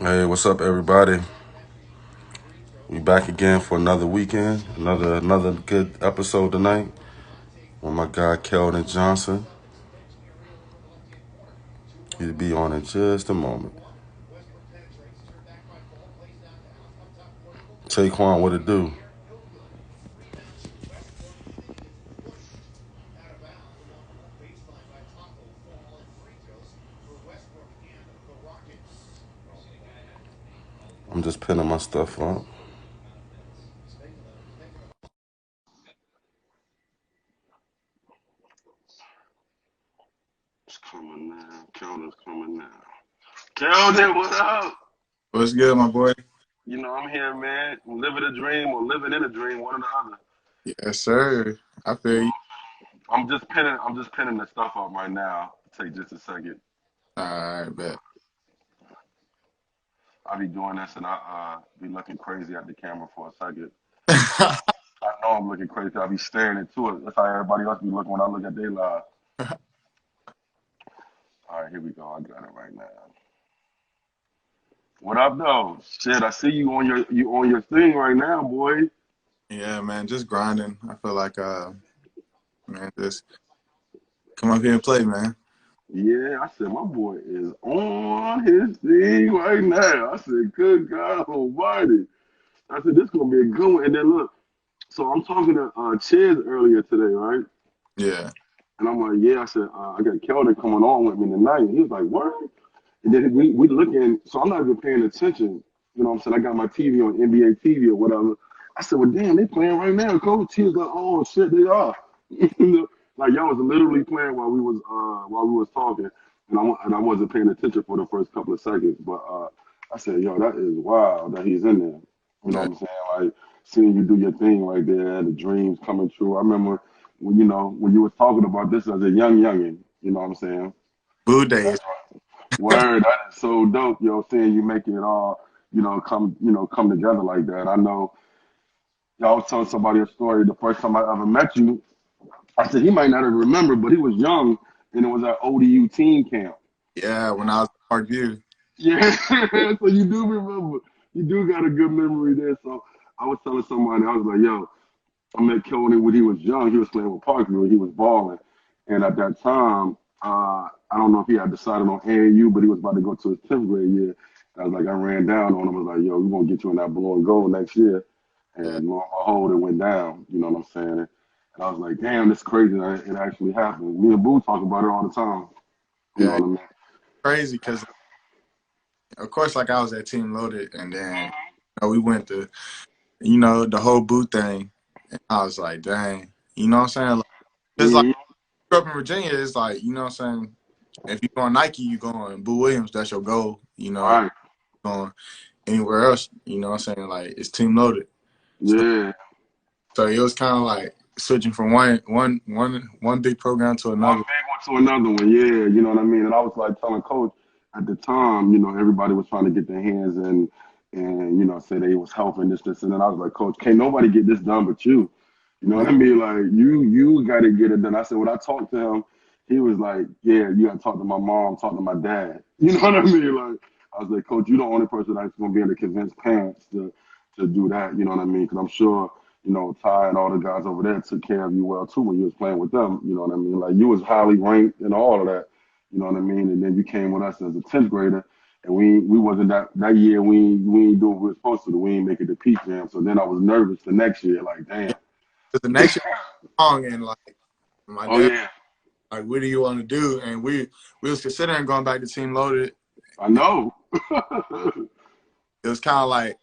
Hey, what's up, everybody? We back again for another weekend, another good episode tonight. With my guy Keldon Johnson, he'll be on in just a moment. Taquan, what it do? I'm just pinning my stuff up. It's coming now. Keldon's coming now. Keldon, what up? What's good, my boy? I'm here, man. Living a dream or living in a dream, one or the other. Yes, sir. I feel you. I'm just pinning the stuff up right now. Take just a second. All right, bet. I be doing this and I be looking crazy at the camera for a second. I know I'm looking crazy. I be staring into it. That's how everybody else be looking when I look at their live. All right, here we go. I got it right now. What up, though? Shit, I see you on your thing right now, boy. Yeah, man, just grinding. I feel like, man, just come up here and play, man. Yeah, I said my boy is on his thing right now. I said, good God Almighty. I said this gonna be a good one. And then look, so I'm talking to Chiz earlier today, right? Yeah, And I'm like, yeah. I said I got Keldon coming on with me tonight. And he was like, what? And then we looking, so I'm not even paying attention. You know what I'm saying? I got my TV on NBA TV or whatever. I said, well, damn, they playing right now, coach. He was like, oh shit, they are. Like y'all was literally playing while we was talking, and I wasn't paying attention for the first couple of seconds. But I said, yo, that is wild that he's in there. You know yeah. what I'm saying? Like seeing you do your thing right there, the dreams coming true. I remember when you was talking about this as a youngin. You know what I'm saying? Boo days. Word, that is so dope, seeing you making it all, come together like that. I know y'all was telling somebody a story the first time I ever met you. I said he might not have remembered, but he was young and it was at ODU team camp. Yeah, when I was at Parkview. Yeah, so you do remember. You do got a good memory there. So I was telling somebody, I was like, yo, I met Keldon when he was young. He was playing with Parkview. He was balling. And at that time, I don't know if he had decided on AAU, but he was about to go to his 10th grade year. I was like, I ran down on him. I was like, yo, we're going to get you in that blue and gold next year. Yeah, And lo and behold, it went down. You know what I'm saying? And I was like, damn, this is crazy that it actually happened. Me and Boo talk about it all the time. You know yeah. what I mean? Crazy because, of course, like I was at Team Loaded, and then we went to, the whole boo thing. And I was like, dang. You know what I'm saying? Like, it's like, Mm-hmm. grew up in Virginia, it's like, you know what I'm saying? If you go on Nike, you go on Boo Williams, that's your goal. If Right. you're going anywhere else, you know what I'm saying? Like, it's Team Loaded. So, Yeah. so it was kind of like switching from one big program to One another. big one to another one, yeah, you know what I mean. And I was like telling coach at the time, everybody was trying to get their hands in and say they was helping this, and then I was like, Coach, can't nobody get this done but you. You know Yeah. what I mean? Like you got to get it done. I said when I talked to him, he was like, yeah, you got to talk to my mom, talk to my dad. You know what I mean? Like I was like, Coach, you the only person that's gonna be able to convince parents to do that. You know what I mean? Because I'm sure Ty and all the guys over there took care of you well too when you was playing with them. You know what I mean? Like you was highly ranked and all of that. You know what I mean? And then you came with us as a 10th grader, and we wasn't that year. We ain't doing what we were supposed to do. We ain't make it to peak jam. So then I was nervous the next year. Like Yeah. damn. 'Cause the next year long and like my Oh dad yeah, like, what do you want to do? And we was considering going back to Team Loaded. I know. It was kind of like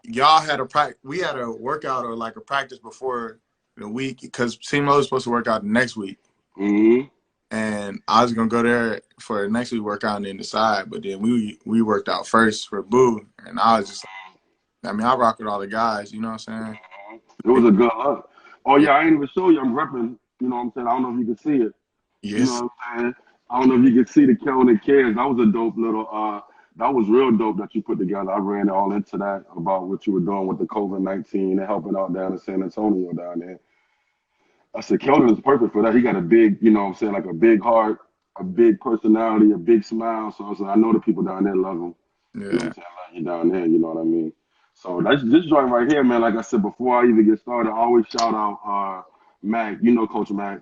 y'all had a practice. We had a workout or like a practice before the week because Team Loaded was supposed to work out the next week. hmm And I was gonna go there for the next week workout and then decide. But then we worked out first for Boo, and I was just, I mean, I rock with all the guys. You know what I'm It was saying? a good look. Oh Yeah. yeah, I ain't even show you. I'm repping. You know what I'm saying? I don't know if you can see it. You know Yes. what I'm saying? I don't know if you can see the Keldon Cares. That was a dope little that was real dope that you put together. I ran all into that about what you were doing with the COVID-19 and helping out down in San Antonio down there. I said Keldon is perfect for that. He got a big, you know what I'm saying, like a big heart, a big personality, a big smile. So I said, I know the people down there love him. You know what Yeah. I'm saying? Like you down there, you know what I mean? So that's this joint right here, man. Like I said, before I even get started, I always shout out Mac. You know Coach Mac.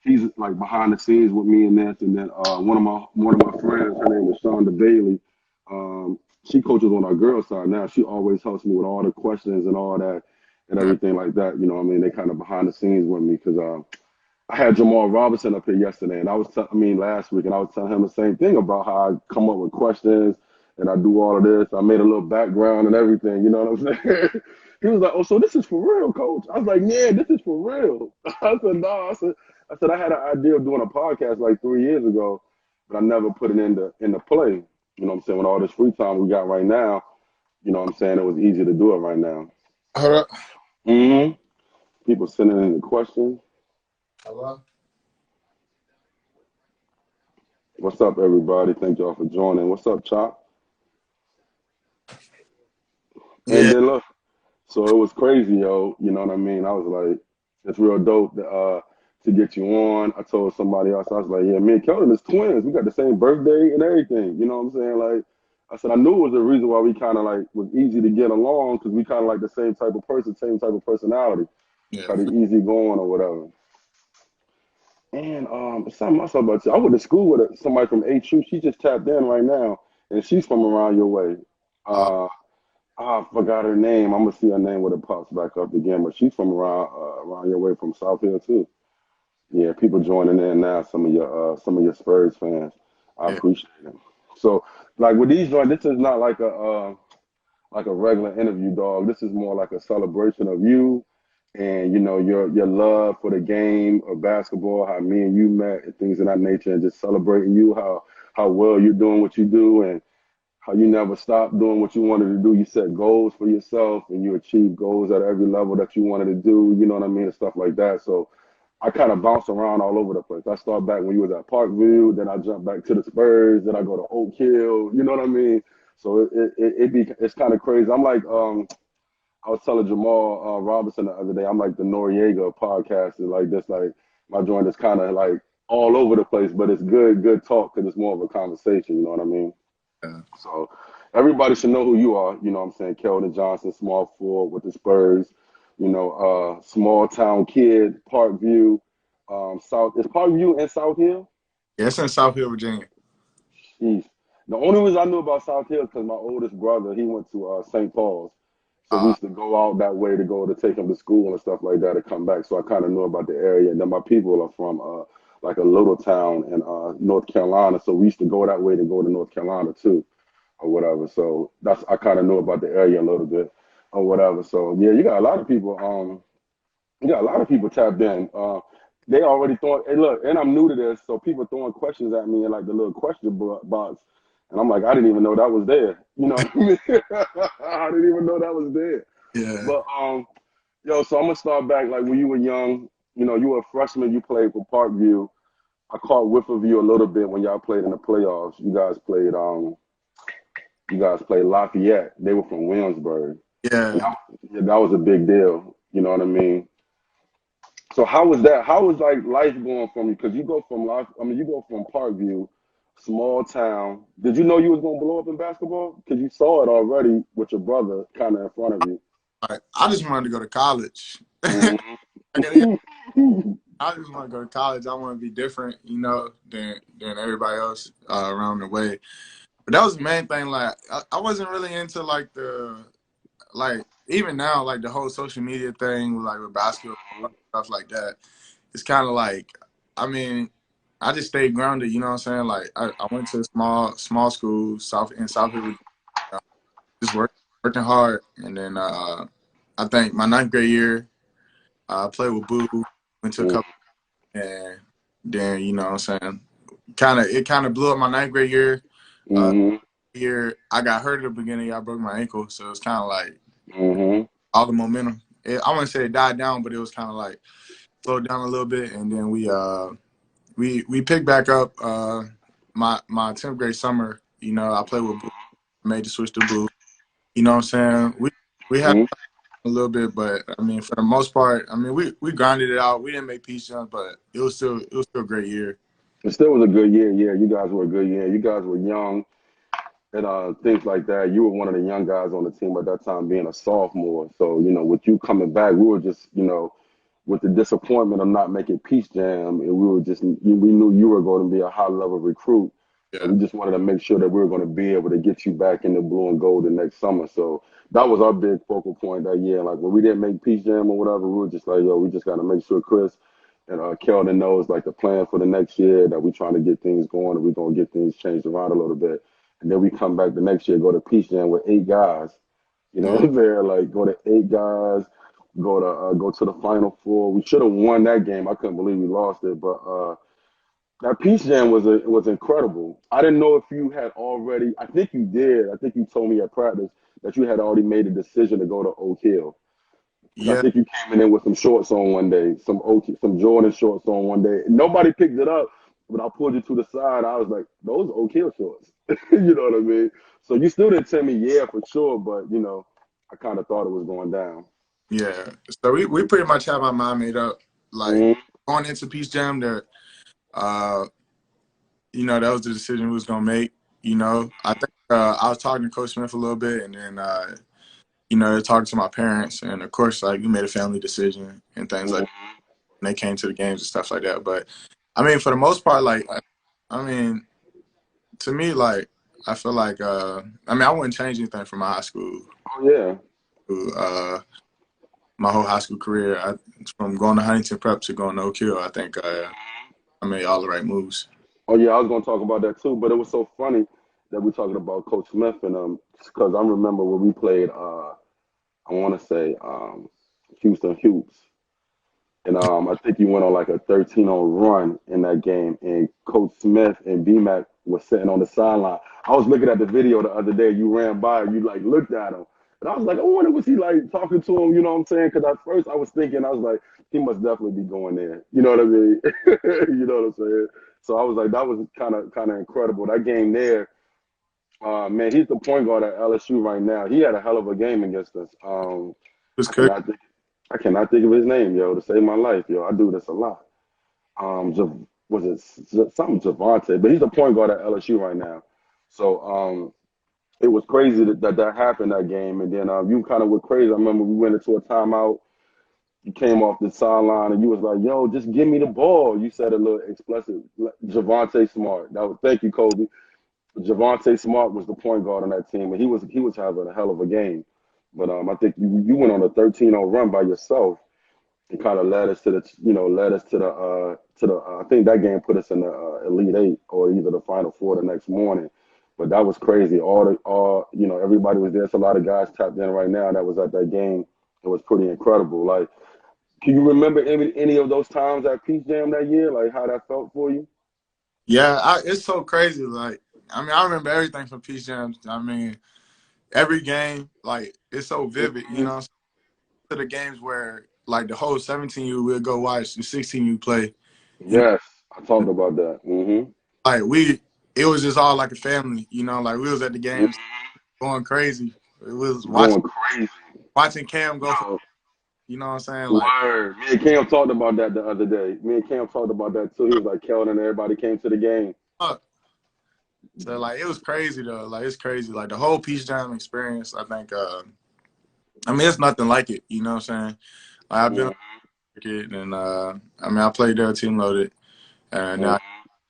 He's like behind the scenes with me and this. And then one of my friends, her name is Shonda Bailey. She coaches on our girls side now. She always helps me with all the questions and all that and Yeah. everything like that. You know what I mean? They kind of behind the scenes with me because I had Jamal Robinson up here yesterday, and last week, and I was telling him the same thing about how I come up with questions and I do all of this. I made a little background and everything. You know what I'm saying? He was like, "Oh, so this is for real, Coach?" I was like, "Yeah, this is for real." I said, "No." I said I had an idea of doing a podcast like 3 years ago, but I never put it into play. You know what I'm saying? With all this free time we got right now, you know what I'm saying? It was easy to do it right now. Hold up. hmm People sending in the questions. Hello. What's up, everybody? Thank y'all for joining. What's up, Chop? And Yeah. then look, so it was crazy, yo. You know what I mean? I was like, it's real dope to get you on. I told somebody else, I was like, yeah, me and Keldon is twins. We got the same birthday and everything. You know what I'm saying? Like, I said, I knew it was the reason why we kind of like was easy to get along because we kind of like the same type of person, same type of personality, Yeah. kind of easy going or whatever. And something else about you. I went to school with somebody from HU. She just tapped in right now, and she's from around your way. Uh, Uh, I forgot her name. I'm gonna see her name when it pops back up again. But she's from around your way from South Hill too. Yeah, people joining in now. Some of your Spurs fans. I yeah. appreciate it. So like with these joints, this is not like a regular interview, dog. This is more like a celebration of you and your love for the game of basketball, how me and you met, and things of that nature, and just celebrating you, how well you're doing what you do, and how you never stopped doing what you wanted to do. You set goals for yourself, and you achieve goals at every level that you wanted to do. You know what I mean, and stuff like that. So I kind of bounce around all over the place. I start back when you was at Parkview, then I jump back to the Spurs, then I go to Oak Hill. You know what I mean? So it's kind of crazy. I'm like I was telling Jamal Robinson the other day, I'm like the Noriega of podcasting. Like this, like my joint is kind of like all over the place, but it's good talk because it's more of a conversation. You know what I mean? Yeah. So everybody should know who you are. You know what I'm saying? Keldon Johnson, small forward with the Spurs. Small town kid, Parkview, South. Is Parkview in South Hill? Yeah. It's in South Hill, Virginia. Jeez. The only reason I knew about South Hill is because my oldest brother, he went to St. Paul's. So we Uh, used to go out that way to go to take him to school and stuff like that to come back. So I kind of knew about the area. And then my people are from like a little town in North Carolina. So we used to go that way to go to North Carolina too or whatever. So I kind of knew about the area a little bit or whatever. So yeah, you got a lot of people. Yeah, a lot of people tapped in. They already thought, hey, look, and I'm new to this, so people throwing questions at me in like the little question box, and I'm like, I didn't even know that was there. You know what I mean? I didn't even know that was there. yeah. But yo, so I'm gonna start back like when you were young. You were a freshman. You played for Parkview. I caught whiff of you a little bit when y'all played in the playoffs. You guys played Lafayette. They were from Williamsburg, and Yeah. that was a big deal. You know what I mean? So how was that? How was like life going from you? Because you go from you go from Parkview, small town. Did you know you was gonna blow up in basketball? Because you saw it already with your brother kind of in front of you. Like, I just wanted to go to college. hmm I just want to go to college. I want to be different, than everybody else around the way. But that was the main thing. Like, I wasn't really into like even now, like the whole social media thing, like with basketball stuff like that. It's kind of like, I mean, I just stayed grounded. You know what I'm saying? Like, I went to a small school South Hill, just working hard, and then I think my ninth grade year, I played with Boo, went to a couple, and then what I'm saying, it kind of blew up my ninth grade year. Uh, hmm Year I got hurt at the beginning. I broke my ankle, so it's kind of like hmm all the momentum. I wouldn't say it died down, but it was kind of like slowed down a little bit, and then we picked back up. My 10th grade summer, I played with Boo, made the switch to Boo. You know what I'm saying? We had hmm a little bit, but I mean, for the most part, I mean, we grinded it out. We didn't make peace jumps, but it was still a great year. It still was a good year. Yeah, you guys were a good year. You guys were young. and things like that. You were one of the young guys on the team at that time, being a sophomore. So, with you coming back, we were just, with the disappointment of not making Peach Jam, and we knew you were going to be a high level recruit, and Yeah, we just wanted to make sure that we were going to be able to get you back in the blue and gold the next summer. So that was our big focal point that year. Like when we didn't make Peach Jam or whatever, we were just like, yo, we just got to make sure Chris and Keldon knows like the plan for the next year, that we're trying to get things going and we're going to get things changed around a little bit. And then we come back the next year, go to Peach Jam with 8 guys. You know yeah, what I'm saying? Like go to 8 guys, go to the Final Four. We should have won that game. I couldn't believe we lost it, but that Peach Jam was incredible. I didn't know if you had already. I think you did. I think you told me at practice that you had already made a decision to go to Oak Hill. Because I yeah, think you came in with some shorts on one day, some Jordan shorts on one day. Nobody picked it up, but I pulled you to the side. I was like, those Oak Hill shorts. You know what I mean? So you still didn't tell me, yeah, for sure, but I kind of thought it was going down. yeah. So we pretty much have our mind made up. Like Mm-hmm. going into Peace Jam, that uh, that was the decision we was gonna make. I think I was talking to Coach Smith a little bit, and then talking to my parents, and of course, like we made a family decision and things like that. Mm-hmm. And they came to the games and stuff like that. But I mean, for the most part, like I mean, to me, like I feel like I wouldn't change anything from my high school. Oh yeah. Uh, my whole high school career, from going to Huntington Prep to going to Oak Hill, I think I made all the right moves. Oh yeah, I was gonna talk about that too, but it was so funny that we're talking about Coach Smith and because I remember when we played I want to say Houston Hoops. And I think you went on like a 13-0 run in that game. And Coach Smith and BMAC was sitting on the sideline. I was looking at the video the other day. You ran by, you like looked at him. And I was like, I wonder was he like talking to him, you know what I'm saying? Because at first I was thinking, I was like, he must definitely be going there. You know what I mean? You know what I'm saying? So I was like, that was kind of incredible. That game there, man, he's the point guard at LSU right now. He had a hell of a game against us. It was I good. cannot think I cannot think of his name, yo, to save my life, yo. I do this a lot. Was it something Javante? But he's the point guard at LSU right now. So it was crazy that happened that game. And then you kind of went crazy. I remember we went into a timeout. You came off the sideline and you was like, "Yo, just give me the ball." You said a little explicit, Javante Smart. Thank you, Kobe. Javante Smart was the point guard on that team, and he was having a hell of a game. But I think you went on a 13-0 run by yourself. It kind of led us to the I think that game put us in the Elite Eight or either the Final Four the next morning. But that was crazy. Everybody was there. It's a lot of guys tapped in right now that was at that game. It was pretty incredible. Like, can you remember any of those times at Peach Jam that year? Like how that felt for you? Yeah, it's so crazy. Like, I remember everything from Peace Jams. I mean, every game, like, it's so vivid, Mhm. to the games where, like, the whole 17U will go watch the 16U play. You know, Yes, I talked about that. like, it was just all like a family, like, we was at the Hmm. games going crazy. It was Going crazy. watching Cam go for, Yo, you know what I'm saying? Like, word. Me and Cam talked about that the other day. Me and Cam talked about that too. He was like, Keldon and everybody came to the game. fuck. So, like, it was crazy, though. Like, it's crazy. Like, the whole Peace Jam experience, I think, it's nothing like it, you know what I'm saying? Like, I've been on Mhm, the cricket, and, I played there, team loaded, and mhm. now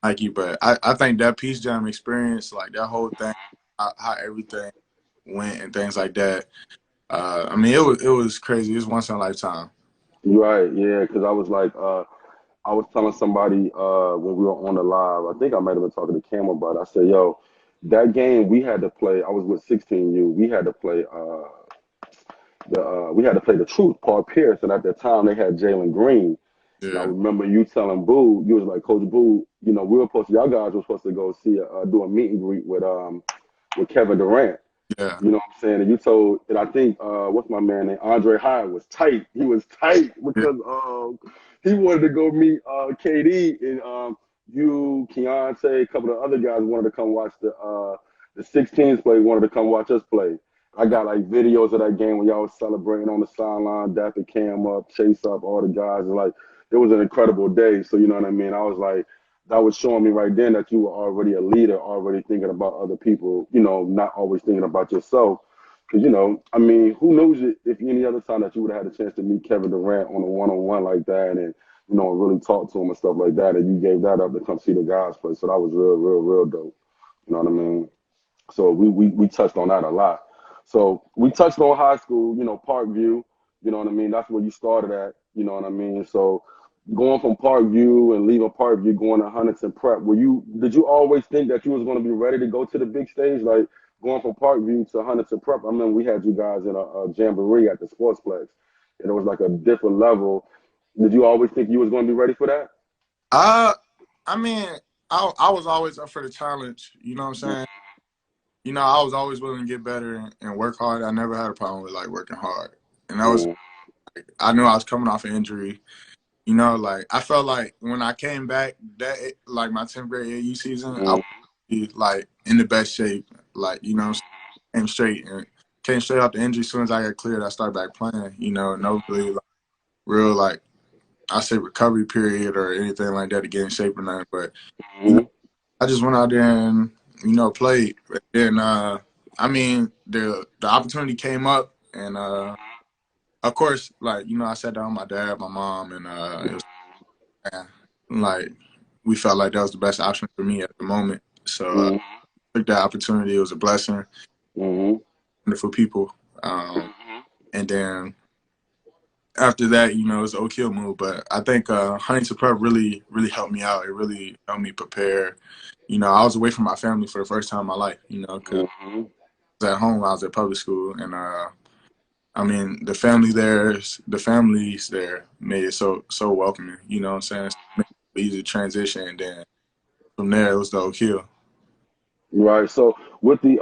Nike, but I think that Peace Jam experience, like, that whole thing, how everything went and things like that, it was crazy. It was once in a lifetime. You're right, yeah, because I was like, I was telling somebody when we were on the live, I think I might have been talking to Cam about it. I said, yo, that game we had to play, I was with 16U, we had to play the truth, Paul Pierce, and at that time they had Jalen Green. And I Yeah, remember you telling Boo, you was like, Coach Boo, y'all guys were supposed to go do a meet and greet with Kevin Durant. yeah, You know what I'm saying? And you told, and I think, what's my man name? Andre Hyde was tight. He was tight yeah, because he wanted to go meet KD and Keontae, a couple of other guys wanted to come watch the 16s play, wanted to come watch us play. I got like videos of that game when y'all was celebrating on the sideline, dapping Cam up, Chase up, all the guys. And like, it was an incredible day. So, you know what I mean? I was like, that was showing me right then that you were already a leader, already thinking about other people, not always thinking about yourself. Because, I mean, who knows if any other time that you would have had a chance to meet Kevin Durant on a one-on-one like that and, and really talk to him and stuff like that, and you gave that up to come see the guys play. So that was real, real, real dope. You know what I mean? So we touched on that a lot. So we touched on high school, Parkview, you know what I mean? That's where you started at, you know what I mean? So going from Parkview and leaving Parkview, going to Huntington Prep, did you always think that you was going to be ready to go to the big stage? Like going from Parkview to Huntington Prep, I remember we had you guys in a jamboree at the Sportsplex, and it was like a different level. Did you always think you was going to be ready for that? I mean, I was always up for the challenge. You know what I'm saying? I was always willing to get better and work hard. I never had a problem with like working hard, and that was I knew I was coming off an injury. Like I felt like when I came back, that like my 10th grade AAU season, I was like in the best shape. Like came straight off the injury. As soon as I got cleared, I started back playing. No really like, real like I say recovery period or anything like that to get in shape or nothing. But I just went out there and played. And I mean the opportunity came up, and of course, like I sat down with my dad, my mom, and it was like we felt like that was the best option for me at the moment. So took that opportunity. It was a blessing. Wonderful people, and then after that, it was an Oak Hill move. But I think Huntington Prep really, really helped me out. It really helped me prepare. I was away from my family for the first time in my life. Because I was at home. I was at public school, and I mean the families there made it so welcoming. You know what I'm saying? It made it easy to transition, and then from there it was the Oak Hill. Right. So with the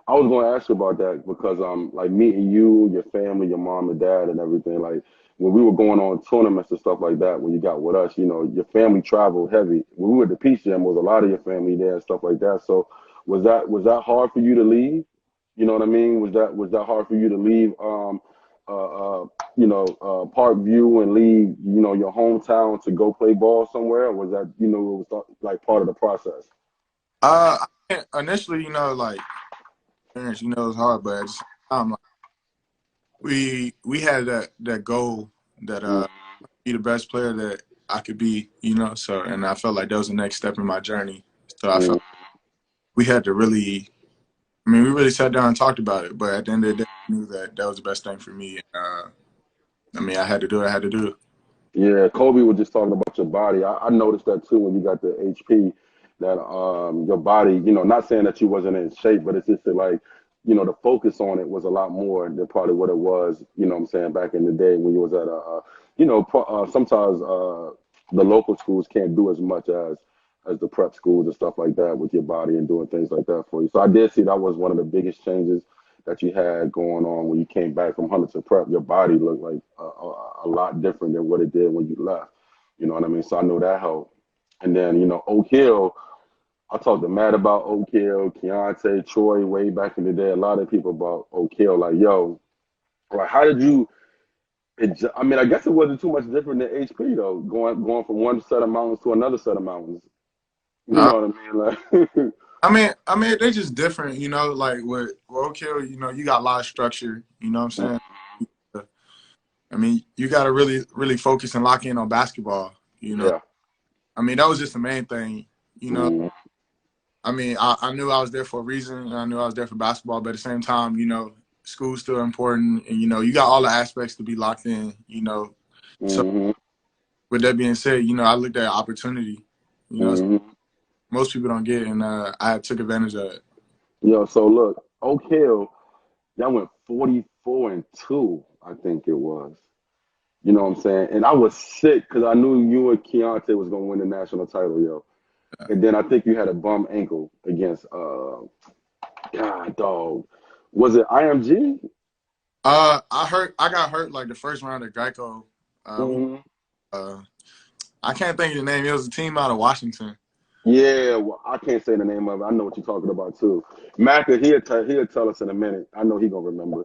I was going to ask you about that because like meeting you, your family, your mom and dad and everything, like when we were going on tournaments and stuff like that, when you got with us, your family traveled heavy. When we were at the Peach Jam, was a lot of your family there and stuff like that. So was that hard for you to leave? You know what I mean? Was that hard for you to leave Parkview and leave, your hometown to go play ball somewhere? Or was that, it was like part of the process? Initially, like parents, it was hard, but at the same time, like, we had that goal that be the best player that I could be, So, and I felt like that was the next step in my journey. So I felt we had to really, we really sat down and talked about it. But at the end of the day, I knew that was the best thing for me. I had to do it. I had to do it. Yeah, Kobe was just talking about your body. I noticed that too when you got the HP, that your body, not saying that you wasn't in shape, but it's just that, like, the focus on it was a lot more than probably what it was, what I'm saying, back in the day when you was at sometimes the local schools can't do as much as the prep schools and stuff like that with your body and doing things like that for you. So I did see that was one of the biggest changes that you had going on when you came back from Huntington Prep. Your body looked like a lot different than what it did when you left. You know what I mean? So I know that helped. And then, Oak Hill, I talked to Matt about Oak Hill, Keontae, Troy, way back in the day. A lot of people about Oak Hill, like, yo, like, how did you? I guess it wasn't too much different than HP though, going from one set of mountains to another set of mountains. You know what I mean? Like, they're just different, like with Oak Hill, you got a lot of structure, you know what I'm saying? You got to really, really focus and lock in on basketball, Yeah. That was just the main thing. I knew I was there for a reason, and I knew I was there for basketball, but at the same time, school's still important, and, you got all the aspects to be locked in. So with that being said, I looked at opportunity, most people don't get, and I took advantage of it. Yo, so look, Oak Hill, y'all went 44-2, I think it was. You know what I'm saying? And I was sick because I knew you and Keontae was gonna win the national title, yo. And then I think you had a bum ankle against God dog. Was it IMG? I got hurt like the first round at Geico. I can't think of the name. It was a team out of Washington. Yeah, well, I can't say the name of it. I know what you're talking about too. Macca, he'll tell us in a minute. I know he gonna remember.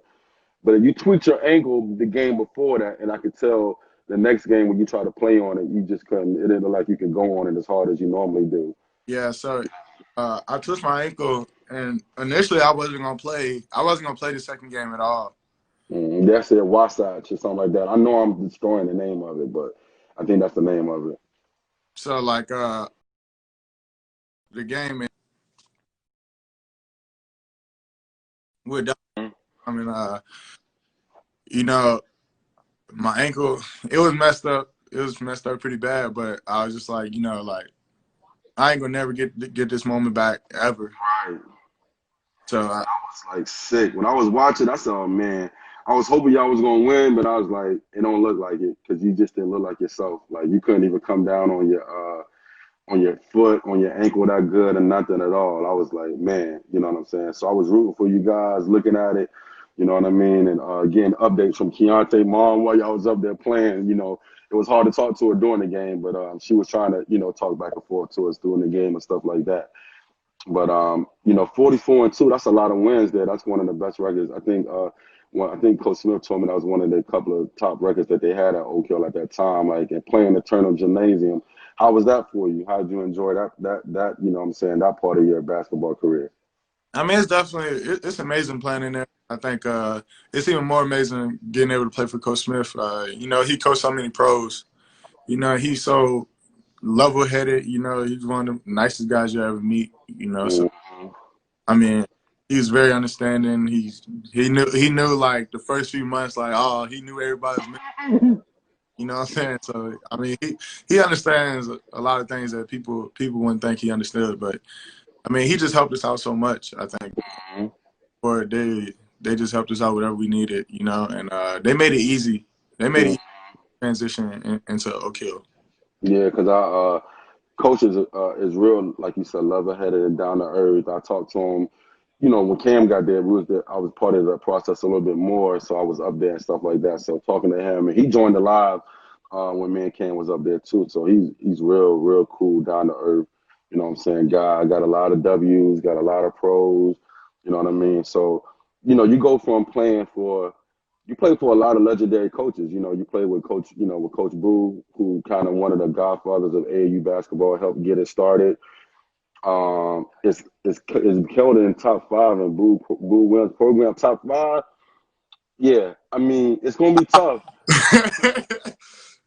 But if you tweaked your ankle the game before that, and I could tell the next game when you try to play on it, you just couldn't. It didn't look like you could go on it as hard as you normally do. Yeah, so I twisted my ankle, and initially I wasn't gonna play. I wasn't gonna play the second game at all. That's it, Wasatch or something like that. I know I'm destroying the name of it, but I think that's the name of it. So like the game with I mean you know, my ankle, it was messed up. It was messed up pretty bad, but I was just like, like I ain't gonna never get this moment back ever. Right. So I was like sick when I was watching. I said, "Oh man," I was hoping y'all was gonna win, but I was like, "It don't look like it," because you just didn't look like yourself. Like you couldn't even come down on your foot, on your ankle that good, or nothing at all. I was like, man, you know what I'm saying? So I was rooting for you guys, looking at it, you know what I mean? And getting updates from Keontae mom while y'all was up there playing. You know, it was hard to talk to her during the game, but she was trying to, talk back and forth to us during the game and stuff like that. But 44-2, that's a lot of wins there. That's one of the best records. I think Coach Smith told me that was one of the couple of top records that they had at Oak Hill at that time, like and playing the Turner Gymnasium. How was that for you? How did you enjoy that what I'm saying, that part of your basketball career? I mean, it's definitely it's amazing playing in there. I think it's even more amazing getting able to play for Coach Smith. He coached so many pros. He's so level-headed. He's one of the nicest guys you ever meet. So Mm-hmm. I mean, he was very understanding. He knew like the first few months, like he knew everybody's. You know what I'm saying? So I mean, he understands a lot of things that people wouldn't think he understood. But I mean, he just helped us out so much. I think, or they just helped us out whatever we needed. And they made it easy. They made it easy to transition into Oak Hill. Yeah, because coach is real, like you said, level-headed and down to earth. I talked to him, when Cam got there, I was part of the process a little bit more, so I was up there and stuff like that. So talking to him, and he joined the live when me and Cam was up there too. So he's real cool, down to earth. You know what I'm saying? Guy got a lot of W's, got a lot of pros. You know what I mean? So you go from you play for a lot of legendary coaches. You play with Coach Boo, who kind of one of the godfathers of AAU basketball, helped get it started. Is Keldon in top five and Boo Williams program top five? Yeah, I mean it's gonna be tough.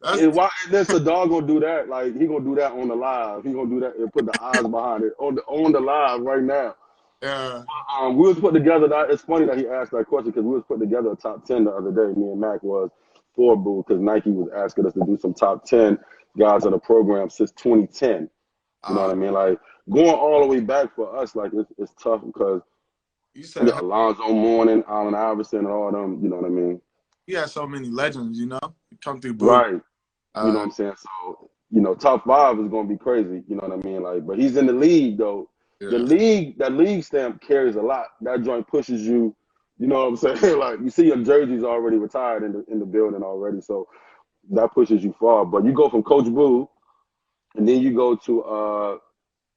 Why then Sadar gonna do that? Like he gonna do that on the live. He gonna do that and put the eyes behind it on the live right now. Yeah. We was put together. It's funny that he asked that question because we was putting together a top 10 the other day. Me and Mac was for Boo because Nike was asking us to do some top 10 guys of the program since 2010. You know what I mean? Like going all the way back for us, like it's tough because you said Alonzo Mourning, Allen Iverson, and all them. You know what I mean? You had so many legends. Come through Boo. Right. You know what I'm saying? So top five is gonna be crazy. You know what I mean? Like, but he's in the league though. Yeah. That league stamp carries a lot. That joint pushes you. You know what I'm saying? Like you see your jerseys already retired in the building already, so that pushes you far. But you go from Coach Boo, and then you go to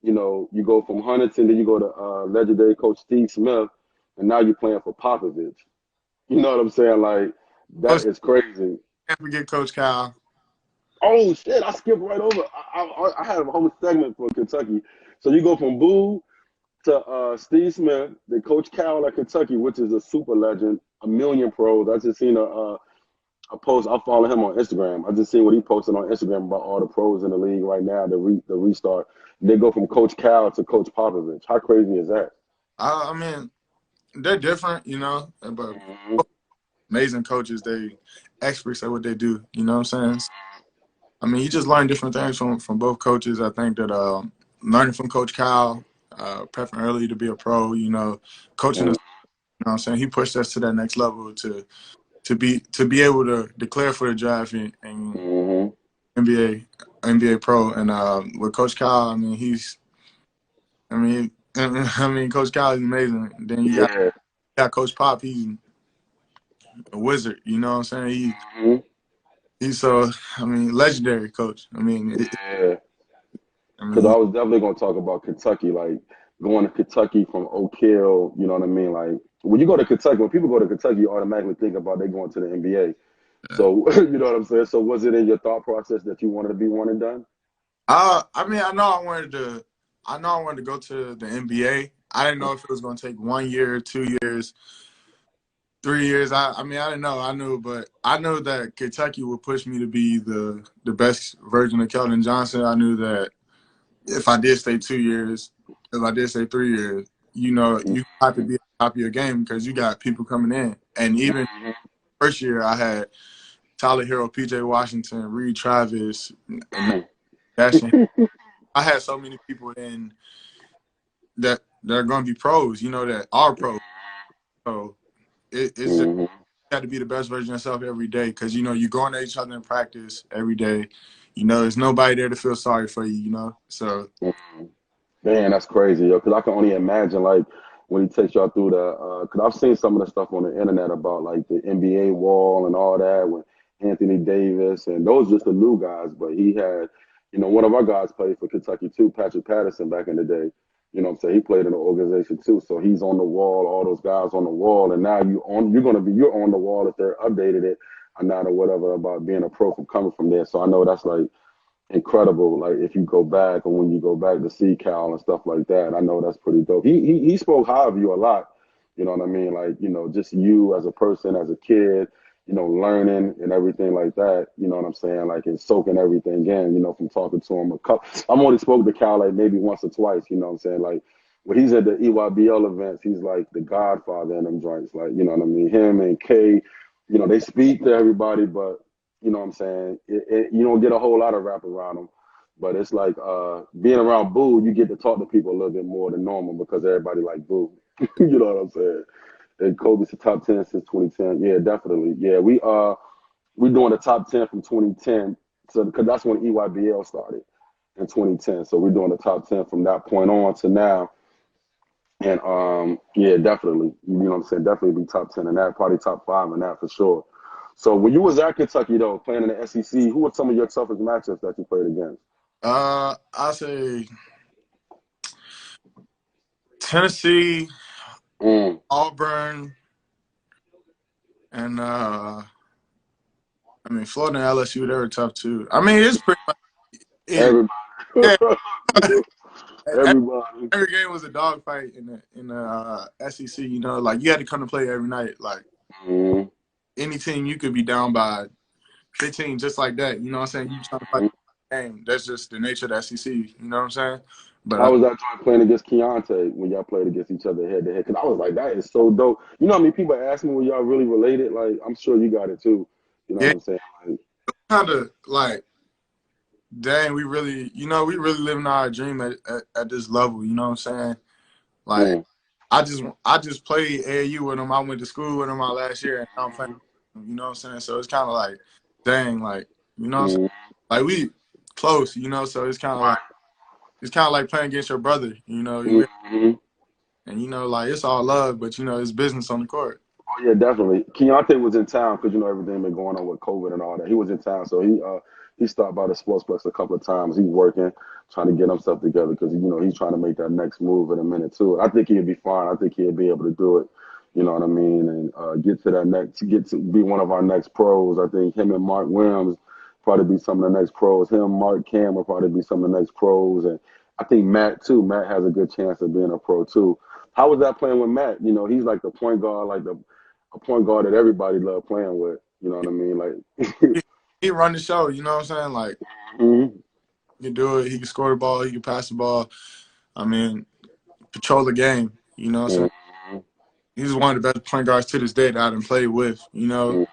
you go from Huntington, then you go to legendary Coach Steve Smith, and now you're playing for Popovich. You know what I'm saying? Like that is crazy. Can't forget Coach Cal. Oh shit! I skipped right over. I had a whole segment for Kentucky. So you go from Boo to Steve Smith, then Coach Cal at Kentucky, which is a super legend, a million pros. I just seen a post. I follow him on Instagram. I just seen what he posted on Instagram about all the pros in the league right now. The restart. They go from Coach Cal to Coach Popovich. How crazy is that? I mean, they're different, but amazing coaches. They experts at what they do. You know what I'm saying? I mean, you just learn different things from both coaches. I think that learning from Coach Cal, prepping early to be a pro, coaching us, you know what I'm saying? He pushed us to that next level to be able to declare for the draft and NBA pro. And with Coach Cal, I mean, Coach Cal is amazing. Then you got Coach Pop. He's a wizard. You know what I'm saying? He's so, legendary coach. Because I was definitely going to talk about Kentucky, like going to Kentucky from Oak Hill, you know what I mean? Like when you go to Kentucky, when people go to Kentucky, you automatically think about they going to the NBA. So you know what I'm saying. So was it in your thought process that you wanted to be one and done? I mean, I know I wanted to go to the NBA. I didn't know if it was going to take 1 year, 2 years, 3 years. I mean, I didn't know. I knew, but I knew that Kentucky would push me to be the best version of Keldon Johnson. I knew that if I did stay 2 years, if I did stay 3 years, you have to be at the top of your game because you got people coming in. And even first year, I had Tyler Hero, PJ Washington, Reed Travis, and Ashton. I had so many people in that are going to be pros, that are pros. So it's just Mm-hmm. got to be the best version of yourself every day because, you're going at each other in practice every day. There's nobody there to feel sorry for you, So, Man, that's crazy, yo. Because I can only imagine, like, when he takes y'all through the, because I've seen some of the stuff on the internet about like the NBA wall and all that with Anthony Davis, and those just the new guys. But he had, one of our guys played for Kentucky too, Patrick Patterson, back in the day. You know what I'm saying? He played in the organization too, so he's on the wall. All those guys on the wall, and now you're on the wall if they're updated it or not or whatever about being a pro from coming from there. So I know that's like incredible. Like if you go back or when you go back to see Cal and stuff like that, I know that's pretty dope. He spoke high of you a lot. You know what I mean? Like just you as a person, as a kid, learning and everything like that. You know what I'm saying? Like and soaking everything in. From talking to him a couple. I've only spoke to Cal like maybe once or twice. You know what I'm saying? Like when he's at the EYBL events, he's like the godfather in them joints. Like you know what I mean? Him and Kay, they speak to everybody, but you know what I'm saying? You don't get a whole lot of rap around them. But it's like being around Boo, you get to talk to people a little bit more than normal because everybody like Boo. You know what I'm saying? And Kobe's the top 10 since 2010. Yeah, definitely. Yeah, we doing the top 10 from 2010. So because that's when EYBL started in 2010. So we're doing the top 10 from that point on to now. And yeah, definitely. You know what I'm saying? Definitely be top 10 in that, probably top 5 in that for sure. So when you was at Kentucky though, playing in the SEC, who were some of your toughest matchups that you played against? I say Tennessee, Mm. Auburn, and I mean Florida and LSU. They were tough too. I mean it's pretty much it. Everybody. Yeah, every, Everybody. every game was a dogfight in the SEC. Like you had to come to play every night. Like Mm. any team, you could be down by 15 just like that. You know what I'm saying? You trying to fight Mm. the game. That's just the nature of the SEC. You know what I'm saying? But How was that joint playing against Keontae when y'all played against each other head to head? Because I was like, that is so dope. You know how many people ask me when y'all really related? Like, I'm sure you got it too. You know what yeah, I'm saying? Like, kind of like, dang, we really living our dream at this level. You know what I'm saying? Like, mm, I just played AAU with him. I went to school with him my last year, and now I'm playing. You know what I'm saying? So it's kind of like, dang, like, you know what I'm saying? mm, Like we close, so it's kind of like playing against your brother. mm. And like it's all love, but it's business on the court. Oh yeah, definitely. Keontae was in town because everything been going on with COVID and all that. He was in town, so he stopped by the Sportsplex a couple of times. He's working, trying to get himself together because he's trying to make that next move in a minute too. I think he'll be fine. I think he'll be able to do it. You know what I mean? And get to be one of our next pros. I think him and Mark Williams probably be some of the next pros. Him, Mark Cam will probably be some of the next pros, and I think Matt too. Matt has a good chance of being a pro too. How was that playing with Matt? He's like the point guard, like the a point guard that everybody loved playing with. You know what I mean? Like, He run the show. You know what I'm saying? Like mhm, he can do it. He can score the ball. He can pass the ball. I mean, control the game. You know what I'm saying? mhm, He's one of the best point guards to this day that I done played with. mhm.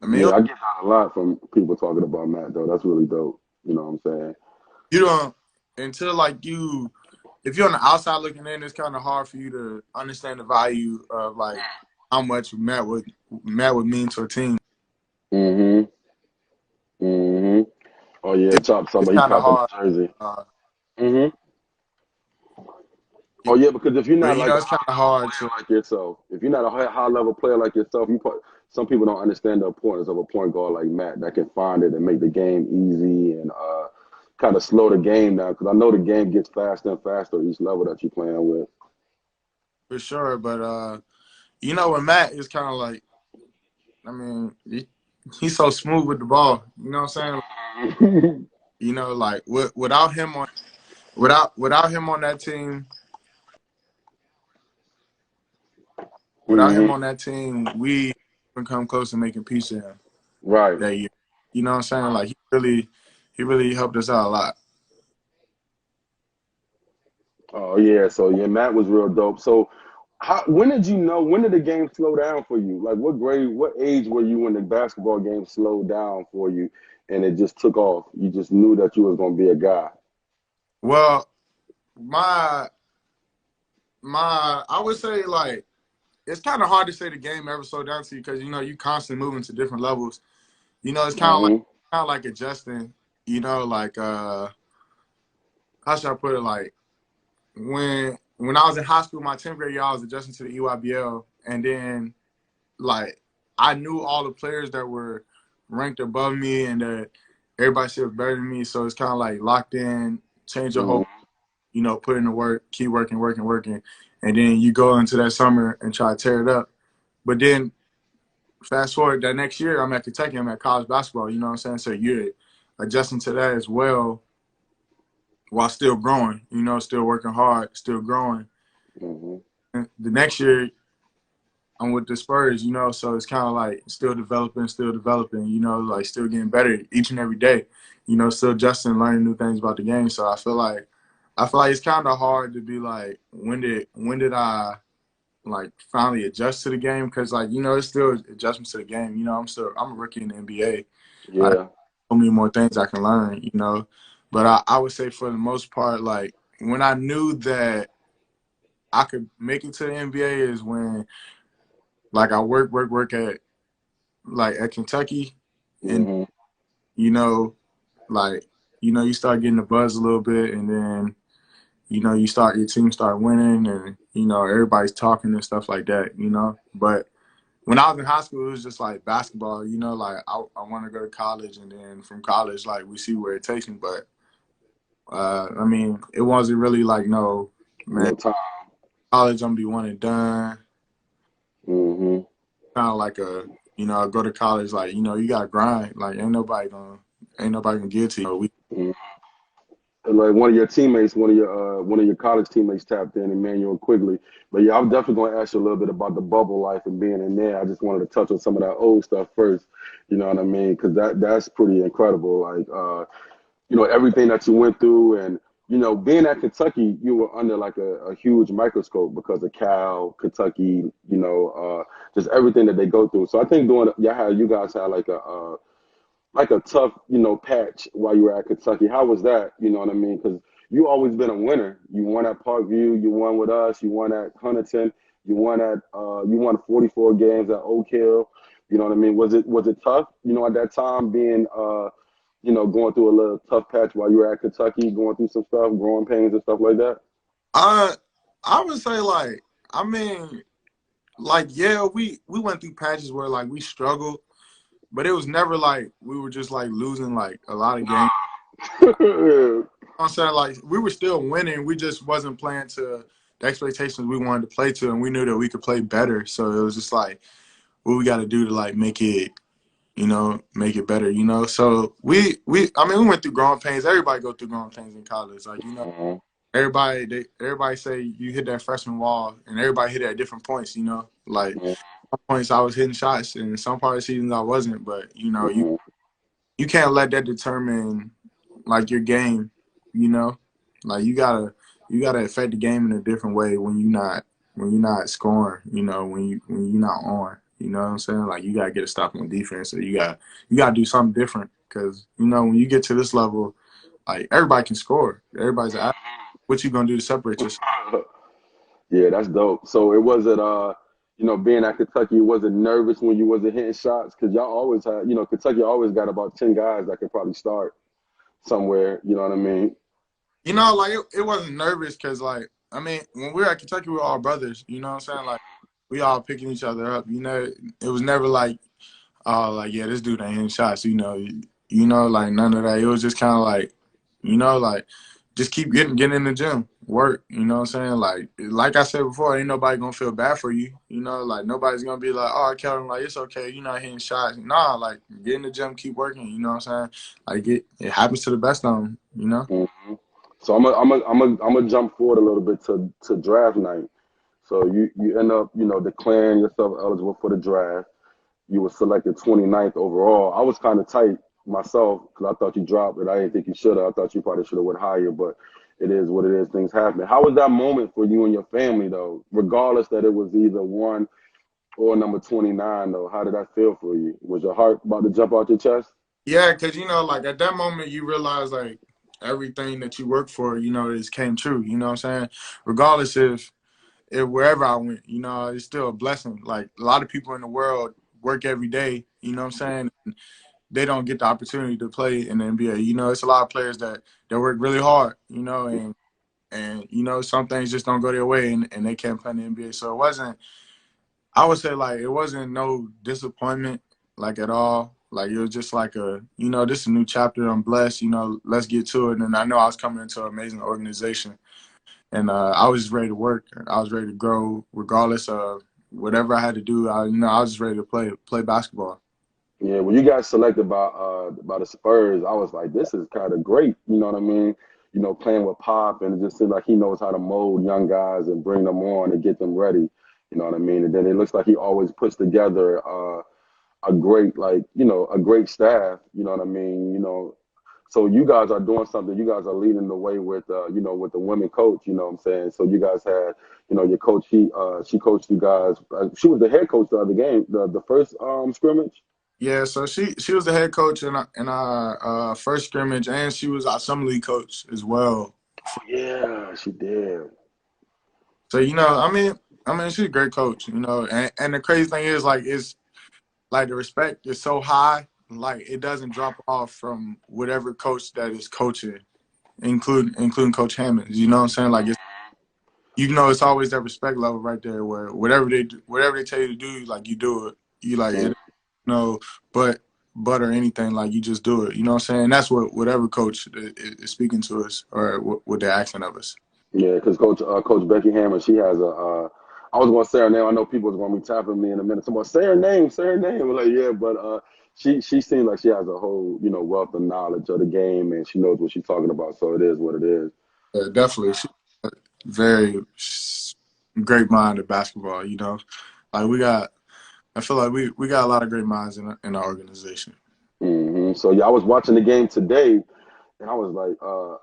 I mean, Yeah, I get that a lot from people talking about Matt though. That's really dope. You know what I'm saying? you don't until like if you're on the outside looking in, it's kind of hard for you to understand the value of like how much Matt would mean to a team. Mhm, mhm. Oh yeah, chop It's somebody. He kind of copped him hard. a jersey. Uh, Mhm. Oh yeah, because if you're but not like a it's kind of high level hard to. player like yourself, if you're not a high level player like yourself, some people don't understand the importance of a point guard like Matt that can find it and make the game easy and kind of slow the game down. Because I know the game gets faster and faster each level that you're playing with. For sure, but with Matt, it's kind of like, I mean, he's so smooth with the ball. You know what I'm saying? You know, like without him on that team, Hmm. we would come close to making peace to him Right. that year. You know what I'm saying? Like he really helped us out a lot. Oh yeah. So yeah, Matt was real dope. So when did you know? When did the game slow down for you? Like what grade, what age were you when the basketball game slowed down for you, and it just took off? You just knew that you was gonna be a guy. Well, my I would say like it's kind of hard to say the game ever slowed down to you because you know you constantly moving to different levels. You know, it's Hmm. kind of like adjusting. You know, like how should I put it? Like when I was in high school, my 10th grade year, I was adjusting to the EYBL, and then like I knew all the players that were ranked above me and that everybody should was better than me. So it's kind of like locked in, change your whole, Hmm. you know, put in the work, keep working, working, working, and then you go into that summer and try to tear it up. But then fast forward that next year, I'm at Kentucky, I'm at college basketball. You know what I'm saying? So you're adjusting to that as well while still growing. You know, still working hard, still growing. Hmm. And the next year, I'm with the Spurs, you know, so it's kind of like still developing, you know, like still getting better each and every day, you know, still adjusting, learning new things about the game. So I feel like it's kind of hard to be like, when did I like finally adjust to the game? Because like, you know, it's still adjustments to the game. You know, I'm a rookie in the NBA. Like, Yeah. so many more things I can learn, you know, but I would say for the most part, like when I knew that I could make it to the NBA is when like I work at like at Kentucky, and Hmm. you know, like you know, you start getting the buzz a little bit, and then you know, your team start winning, and you know, everybody's talking and stuff like that, you know. But when I was in high school, it was just like basketball, you know, like I want to go to college, and then from college, like we see where it takes me. But I mean, it wasn't really like no man, No time. college I'm gonna be one and done. Hmm. Kind of like a you know, go to college, like you know, you got to grind. Like ain't nobody gonna give it to you. Like one of your college teammates tapped in, Emmanuel Quigley. But yeah, I'm definitely going to ask you a little bit about the bubble life and being in there. I just wanted to touch on some of that old stuff first. You know what I mean? Because that's pretty incredible. Like everything that you went through, and being at Kentucky, you were under like a huge microscope because of Cal, Kentucky. Just everything that they go through. So I think you guys had like a tough, patch while you were at Kentucky. How was that? You know what I mean? Because you always been a winner. You won at Parkview. You won with us. You won at Huntington. You won 44 games at Oak Hill. You know what I mean? Was it tough? At that time being going through a little tough patch while you were at Kentucky, going through some stuff, growing pains and stuff like that. Uh, I would say like I mean like yeah we went through patches where like we struggled, but it was never like we were just like losing like a lot of games. Yeah. I'm saying like we were still winning. We just wasn't playing to the expectations we wanted to play to, and we knew that we could play better. So it was just like what we got to do to like make it better. You know. So I mean we went through growing pains. Everybody go through growing pains in college. Like you know. Mhm. Everybody say you hit that freshman wall, and everybody hit it at different points. You know, like Mhm. some points I was hitting shots, and some part of the seasons I wasn't. But you know, Mhm. you can't let that determine like your game. You know, like you gotta affect the game in a different way when you're not scoring. You know, when you're not on. You know what I'm saying? Like you gotta get a stop on defense, or you gotta do something different because you know when you get to this level, like everybody can score. Everybody's an athlete. What you gonna do to separate yourself? Yeah, that's dope. So it wasn't being at Kentucky, was it nervous when you wasn't hitting shots? Because y'all always had, Kentucky always got about 10 guys that could probably start somewhere, you know what I mean? You know, like it wasn't nervous because, like, I mean, when we were at Kentucky, we were all brothers. You know what I'm saying? Like, we all picking each other up. You know, it was never like, oh, like yeah, this dude ain't hitting shots. Like none of that. It was just kind of like, you know, like just keep getting in the gym, work. You know what I'm saying? Like I said before, ain't nobody gonna feel bad for you. You know, like nobody's gonna be like, oh, Keldon, like it's okay, you're not hitting shots. Nah, like get in the gym, keep working. You know what I'm saying? Like it happens to the best of them. You know? Mm-hmm. So I'm gonna jump forward a little bit to draft night. So you end up, declaring yourself eligible for the draft. You were selected 29th overall. I was kind of tight myself because I thought you dropped it. I didn't think you should have. I thought you probably should have went higher, but it is what it is. Things happen. How was that moment for you and your family, though? Regardless that it was either one or number 29, though, how did that feel for you? Was your heart about to jump out your chest? Yeah, because like at that moment you realize like everything that you work for, is came true. You know what I'm saying? Regardless if wherever I went, it's still a blessing. Like a lot of people in the world work every day. You know what I'm saying? They don't get the opportunity to play in the NBA. It's a lot of players that work really hard, and some things just don't go their way and they can't play in the NBA. So it wasn't, I would say like it wasn't no disappointment like at all. Like it was just like this is a new chapter. I'm blessed, let's get to it. And I know I was coming into an amazing organization and I was just ready to work. I was ready to grow regardless of whatever I had to do. I was just ready to play basketball. Yeah, when you got selected by the Spurs, I was like, this is kind of great. You know what I mean? Playing with Pop, and it just seems like he knows how to mold young guys and bring them on and get them ready. You know what I mean? And then it looks like he always puts together a great, a great staff. You know what I mean? So you guys are doing something. You guys are leading the way with, with the women coach. You know what I'm saying? So you guys had, your coach. She coached you guys. She was the head coach the other game, the first scrimmage. Yeah, so she was the head coach in our first scrimmage, and she was our summer league coach as well. Yeah, she did. So I mean, she's a great coach. And the crazy thing is like it's like the respect is so high, like it doesn't drop off from whatever coach that is coaching, including Coach Hammonds. You know what I'm saying? Like it's always that respect level right there where whatever they tell you to do, like you do it. You like Mm. it, no, but or anything, like you just do it. You know what I'm saying? That's what whatever coach is speaking to us or what they're asking of us. Yeah, because Coach Becky Hammond, she has I was gonna say her name. I know people was gonna be tapping me in a minute. Someone say her name, say her name. I'm like, yeah, but she seems like she has a whole wealth of knowledge of the game, and she knows what she's talking about. So it is what it is. Definitely, she's a very great mind of basketball. Like I feel like we got a lot of great minds in our organization. So yeah, I was watching the game today, and I was like,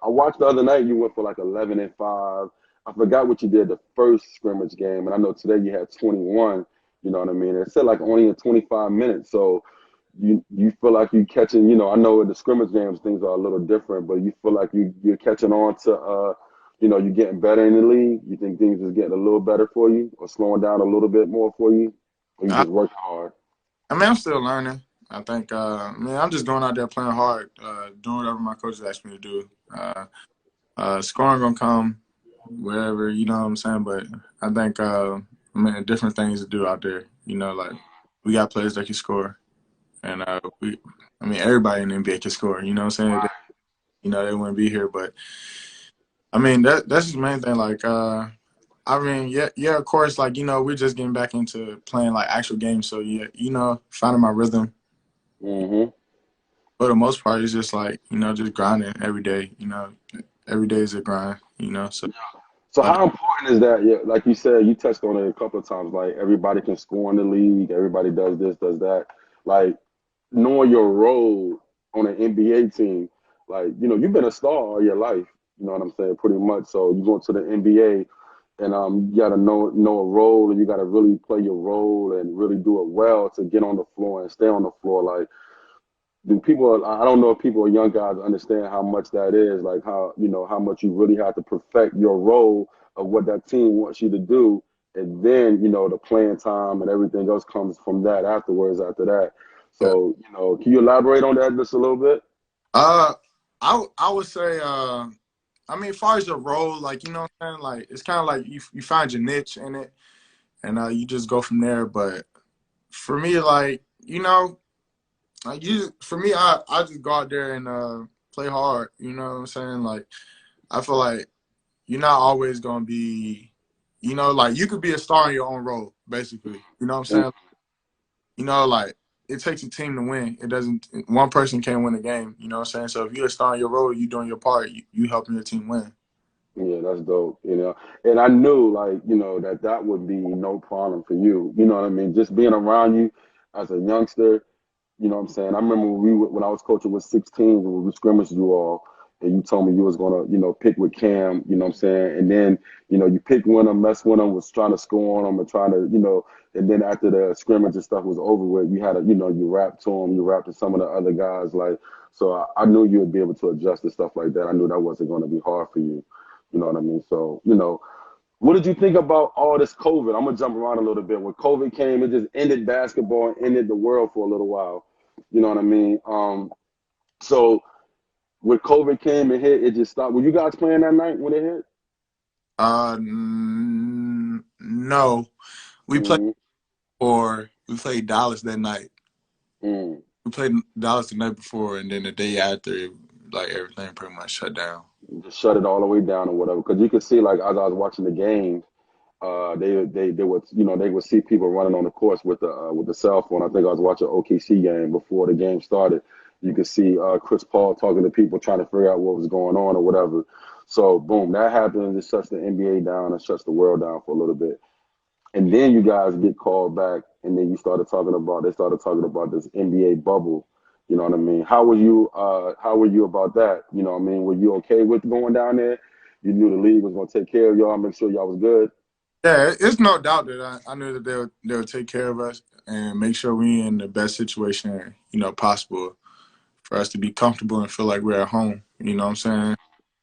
I watched the other night. You went for like 11-5. I forgot what you did the first scrimmage game, and I know today you had 21. You know what I mean? It said like only in 25 minutes. So you feel like you catching. I know in the scrimmage games things are a little different, but you feel like you're catching on to you're getting better in the league. You think things is getting a little better for you, or slowing down a little bit more for you, or you I, just working hard? I mean, I'm still learning. I think, I'm just going out there playing hard, doing whatever my coaches ask me to do. Scoring gonna come wherever, you know what I'm saying. But I think, different things to do out there. Like we got players that can score, and everybody in the NBA can score. You know what I'm saying? They wouldn't be here, but I mean that's just the main thing. Like, yeah, of course. Like, we're just getting back into playing like actual games. So yeah, finding my rhythm. Mm-hmm. For the most part, it's just like, just grinding every day. Every day is a grind, so. So But how important is that? Yeah, like you said, you touched on it a couple of times. Like everybody can score in the league. Everybody does this, does that. Like knowing your role on an NBA team. Like you've been a star all your life. You know what I'm saying? Pretty much. So you go to the NBA, and you got to know a role, and you got to really play your role and really do it well to get on the floor and stay on the floor. Like do people, I don't know if people or young guys understand how much that is, like how much you really have to perfect your role of what that team wants you to do. And then, the playing time and everything else comes from that afterwards after that. yeah. So, can you elaborate on that just a little bit? uh, I would say, as far as your role, like, what I'm saying, like it's kind of like you find your niche in it, and you just go from there. But for me, like, for me, I just go out there and play hard. You know what I'm saying? Like I feel like you're not always gonna be, like you could be a star in your own role, basically. You know what I'm saying? Like it takes a team to win. It doesn't. One person can't win a game. You know what I'm saying? So if you're a star in your role, you doing your part. You helping your team win. Yeah, that's dope. And I knew like that would be no problem for you. You know what I mean? Just being around you as a youngster. You know what I'm saying? I remember when I was coaching with 16s and we scrimmaged you all, and you told me you was gonna, pick with Cam. You know what I'm saying? And then, you picked one of them, messed with them, was trying to score on them, and trying to, and then after the scrimmage and stuff was over with, you had you rapped to him, you rapped to some of the other guys, like. So I knew you would be able to adjust to stuff like that. I knew that wasn't going to be hard for you. You know what I mean? So, what did you think about all this COVID? I'm gonna jump around a little bit. When COVID came, it just ended basketball and ended the world for a little while. You know what I mean? So when COVID came and hit, it just stopped. Were you guys playing that night when it hit? No. We played Mm-hmm. we played Dallas that night. Mm. We played Dallas the night before, and then the day after, like everything pretty much shut down. Just shut it all the way down or whatever. Because you could see, like, as I was watching the game, they would they would see people running on the course with the cell phone. I think I was watching an OKC game before the game started. You could see Chris Paul talking to people trying to figure out what was going on or whatever. So boom, that happens. It shuts the NBA down. It shuts the world down for a little bit. And then you guys get called back, and then they started talking about this NBA bubble. You know what I mean? How were you? How were you about that? You know what I mean? Were you okay with going down there? You knew the league was gonna take care of y'all, make sure y'all was good. Yeah, it's no doubt that I knew that they'll take care of us and make sure we in the best situation possible for us to be comfortable and feel like we're at home. You know what I'm saying?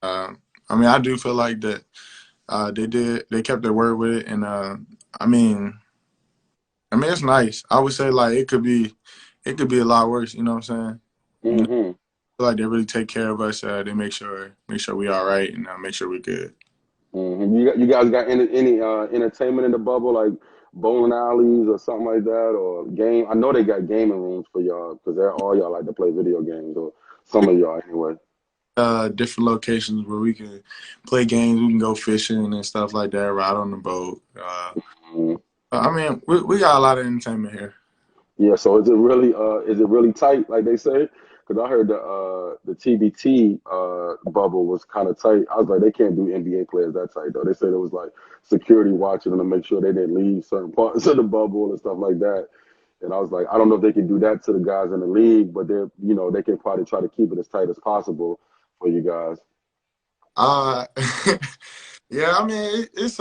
I mean, I do feel like that they kept their word with it, and I mean it's nice. I would say like it could be a lot worse. You know what I'm saying? Hmm. I feel like they really take care of us. They make sure we all right and make sure we're good. You guys got any entertainment in the bubble, like bowling alleys or something like that, or game? I know they got gaming rooms for y'all because they're all y'all like to play video games, or some of y'all anyway. Different locations where we can play games. We can go fishing and stuff like that. Ride on the boat. Mhm. I mean, we got a lot of entertainment here. Yeah, so is it really tight like they say? Because I heard the TBT bubble was kind of tight. I was like, they can't do NBA players that tight though. They said it was like security watching them to make sure they didn't leave certain parts of the bubble and stuff like that. And I was like, I don't know if they can do that to the guys in the league, but they can probably try to keep it as tight as possible for you guys. Uh, yeah. I mean, it's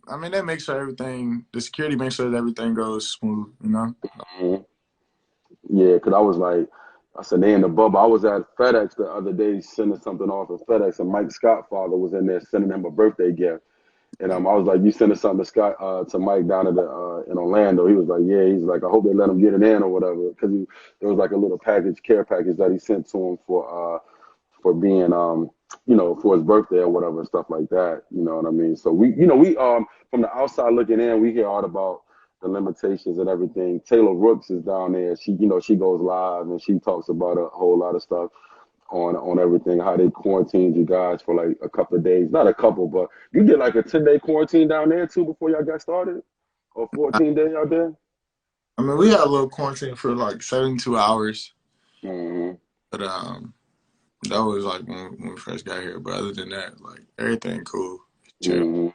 I mean, they make sure the security makes sure that everything goes smooth. Mhm. Yeah, because I said they in the bubble. I was at FedEx the other day sending something off at FedEx, and Mike Scott's father was in there sending him a birthday gift. And I was like, "You sending something to Scott to Mike down at in Orlando?" He was like, "Yeah." He's like, "I hope they let him get it in or whatever," because there was like a little care package that he sent to him for being for his birthday or whatever and stuff like that. You know what I mean? So we from the outside looking in, we hear all about the limitations and everything. Taylor Rooks is down there. She goes live and she talks about a whole lot of stuff on everything, how they quarantined you guys for like a couple of days. Not a couple, but you did like a 10-day quarantine down there too before y'all got started? Or 14 days out there? I mean, we had a little quarantine for like 72 hours, Hmm. but that was like when we first got here. But other than that, like everything cool, chill. Hmm.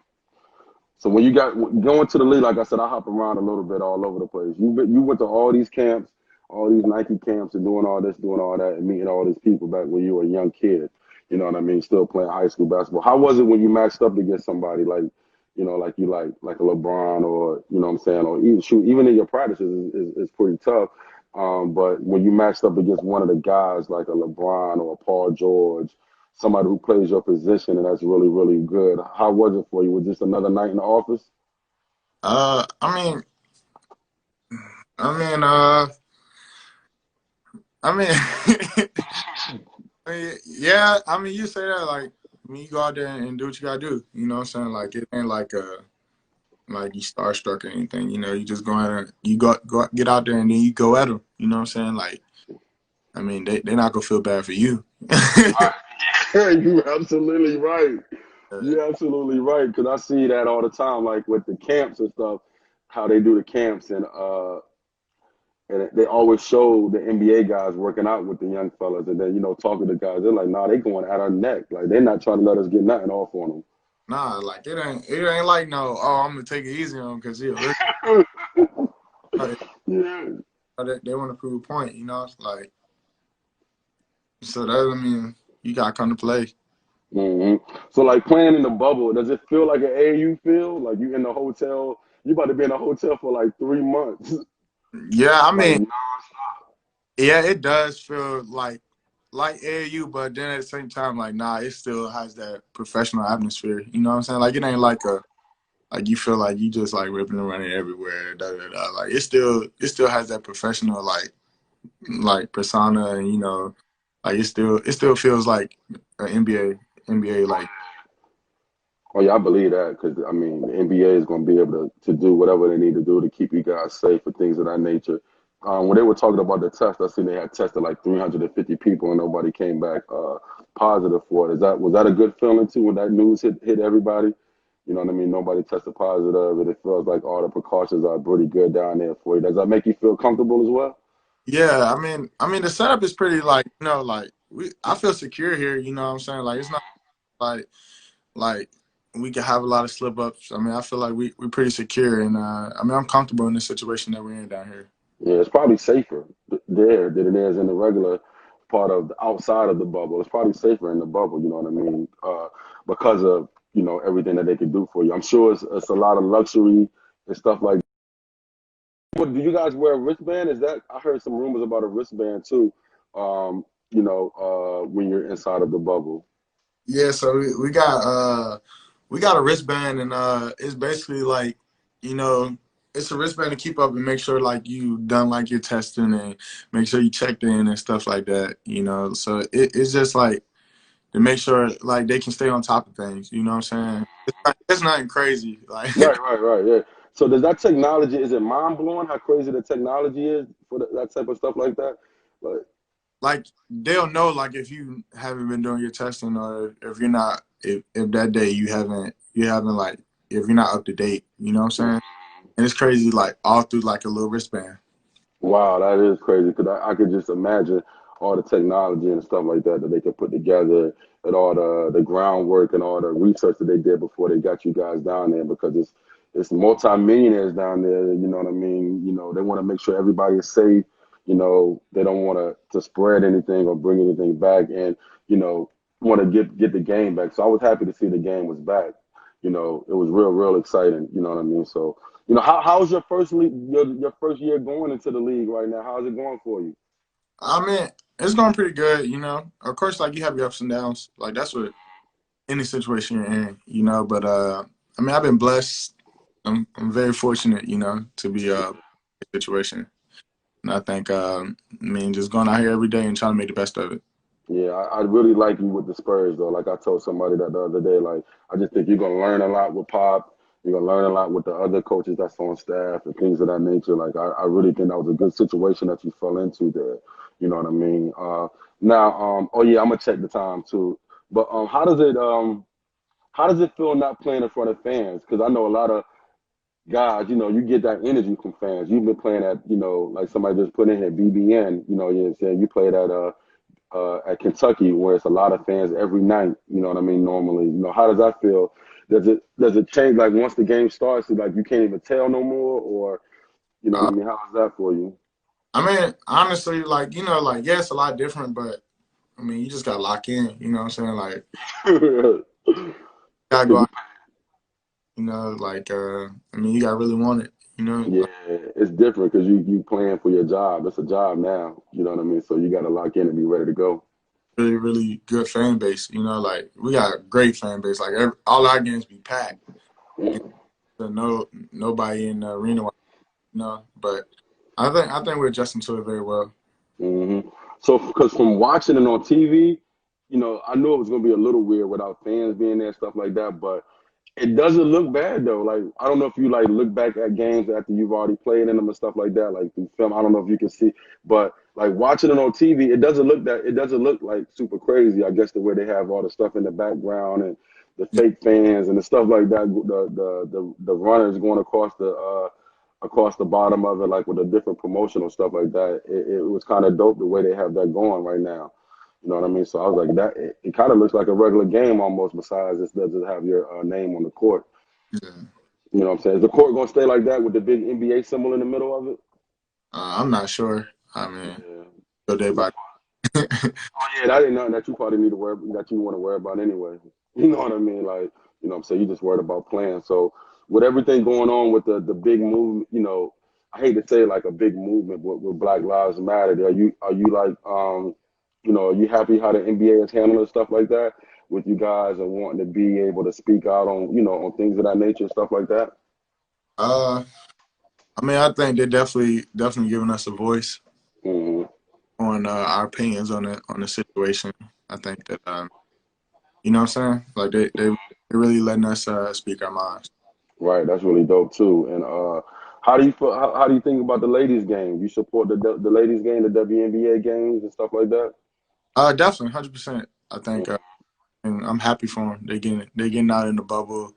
So when you got going to the league, like I said, I hop around a little bit all over the place. You went to all these camps, all these Nike camps, and doing all this, doing all that, and meeting all these people back when you were a young kid. You know what I mean? Still playing high school basketball. How was it when you matched up against somebody like, like you like a LeBron, or you know what I'm saying, or even in your practices is pretty tough. But when you matched up against one of the guys like a LeBron or a Paul George, somebody who plays your position and that's really, really good. How was it for you? Was this another night in the office? I mean, I mean, I mean, yeah. I mean, you say that like, I mean, you go out there and do what you gotta do. You know what I'm saying? Like, it ain't like you starstruck or anything. You just go out and you go get out there and then you go at them. You know what I'm saying? Like, I mean, they're not gonna feel bad for you. You're absolutely right. Uh, You're absolutely right. Because I see that all the time, like with the camps and stuff, how they do the camps, and they always show the NBA guys working out with the young fellas, and then talking to guys. They're like, nah, they going at our neck. Like they're not trying to let us get nothing off on nah, like it ain't like no. Oh, I'm gonna take it easy on him because he'll look. them. Yeah. They want to prove a point, you know. Like so that I mean, you gotta come to play. So like playing in the bubble, does it feel like an AAU feel? Like you in the hotel, you about to be in a hotel for like 3 months, Yeah, I like mean, nonstop. yeah, it does feel like AAU, but then at the same time, like nah, it still has that professional atmosphere. You know what I'm saying? Like it ain't like a like you feel like you just like ripping and running everywhere. Da, da, da. Like it still has that professional like persona, and like it still feels like an NBA like Oh yeah, I believe that because I mean the NBA is going to be able to do whatever they need to do to keep you guys safe and things of that nature. When they were talking about the test, I seen they had tested like 350 people and nobody came back positive for it. Was that a good feeling too when that news hit everybody? You know what I mean? Nobody tested positive, and it feels like all the precautions are pretty good down there for you. Does that make you feel comfortable as well? yeah. I mean the setup is pretty like like I feel secure here. You know what I'm saying? Like it's not like like we can have a lot of slip ups. I mean I feel like we're pretty secure, and I mean I'm comfortable in the situation that we're in down here. Yeah, it's probably safer there than it is in the regular part of the outside of the bubble. It's probably safer in the bubble, you know what I mean? Because of, everything that they can do for you. I'm sure it's a lot of luxury and stuff like that. What, do you guys wear a wristband? Is that, I heard some rumors about a wristband too, when you're inside of the bubble. Yeah, so we got a wristband, and it's basically like you know it's a wristband to keep up and make sure like you done like your testing and make sure you checked in and stuff like that. So it's just like to make sure like they can stay on top of things. You know what I'm saying? It's nothing crazy. Like Right, right, right, yeah. So does that technology, is it mind blowing how crazy the technology is for that type of stuff like that? Like, like they'll know like if you haven't been doing your testing, or if you're not if that day you haven't like if you're not up to date. You know what I'm saying? And it's crazy, like all through like a little wristband. wow, that is crazy because I could just imagine all the technology and stuff like that that they could put together and all the groundwork and all the research that they did before they got you guys down there because it's multi-millionaires down there, you know what I mean? They want to make sure everybody is safe. They don't want to spread anything or bring anything back and, you know, want to get the game back. So I was happy to see the game was back. It was real exciting, you know what I mean? So how's your first league, your first year going into the league right now? How's it going for you? I mean, it's going pretty good. Of course, like you have your ups and downs. Like that's what any situation you're in. But I mean, I've been blessed. I'm very fortunate, to be in a situation. And I think I mean just going out here every day and trying to make the best of it. Yeah, I really like you with the Spurs though. Like I told somebody that the other day, like I just think you're gonna learn a lot with Pop. You're gonna learn a lot with the other coaches that's on staff and things of that nature. Like I really think that was a good situation that you fell into there. You know what I mean? Now, oh yeah, I'm gonna check the time too. But how does it feel not playing in front of fans? Because I know a lot of guys, you get that energy from fans. You've been playing at, like somebody just put in here, BBN. You know what I'm saying? You played at Kentucky, where it's a lot of fans every night. You know what I mean? Normally, how does that feel? Does it change like once the game starts? Like you can't even tell no more, or you know what Uh, I mean? How is that for you? I mean, honestly, like like yeah, it's a lot different, but I mean, you just got to lock in. You know what I'm saying? Like, gotta go 'Cause out, like, I mean, you got to really want it, yeah, like, it's different because you playing for your job. It's a job now. You know what I mean? So you got to lock in and be ready to go. really, really good fan base, like, we got a great fan base. Like, all our games be packed. And so nobody in the arena, but I think we're adjusting to it very well. So, because from watching it on TV, I knew it was gonna be a little weird without fans being there, stuff like that. But It doesn't look bad though. Like I don't know if you like look back at games after you've already played in them and stuff like that, like through film. I don't know if you can see, but like watching it on TV, it doesn't look like super crazy. I guess the way they have all the stuff in the background and the Yeah. fake fans and the stuff like that. The runners going across the bottom of it, like with the different promotional stuff like that. It was kind of dope the way they have that going right now. You know what I mean? So I was like, that it kind of looks like a regular game almost. Besides, it doesn't have your name on the court. Yeah. You know what I'm saying? Is the court gonna stay like that with the big NBA symbol in the middle of it? I'm not sure. I mean, Yeah. go day That's by. Oh yeah, that ain't nothing that you probably need to worry that you want to worry about anyway. You know what I mean? Like, you know what I'm saying? You just worried about playing. So with everything going on with the big move, you know, I hate to say like a big movement with Black Lives Matter. Are you like you know, are you happy how the NBA is handling stuff like that with you guys and wanting to be able to speak out on, you know, on things of that nature, stuff like that? uh, I mean, I think they're definitely giving us a voice Hmm. on our opinions on the situation. I think that you know what I'm saying? Like they really letting us speak our minds. Right, that's really dope too. And how do you feel? How do you think about the ladies' game? You support the ladies' game, the WNBA games and stuff like that? Definitely, 100%. I think, and I'm happy for them. They getting out in the bubble,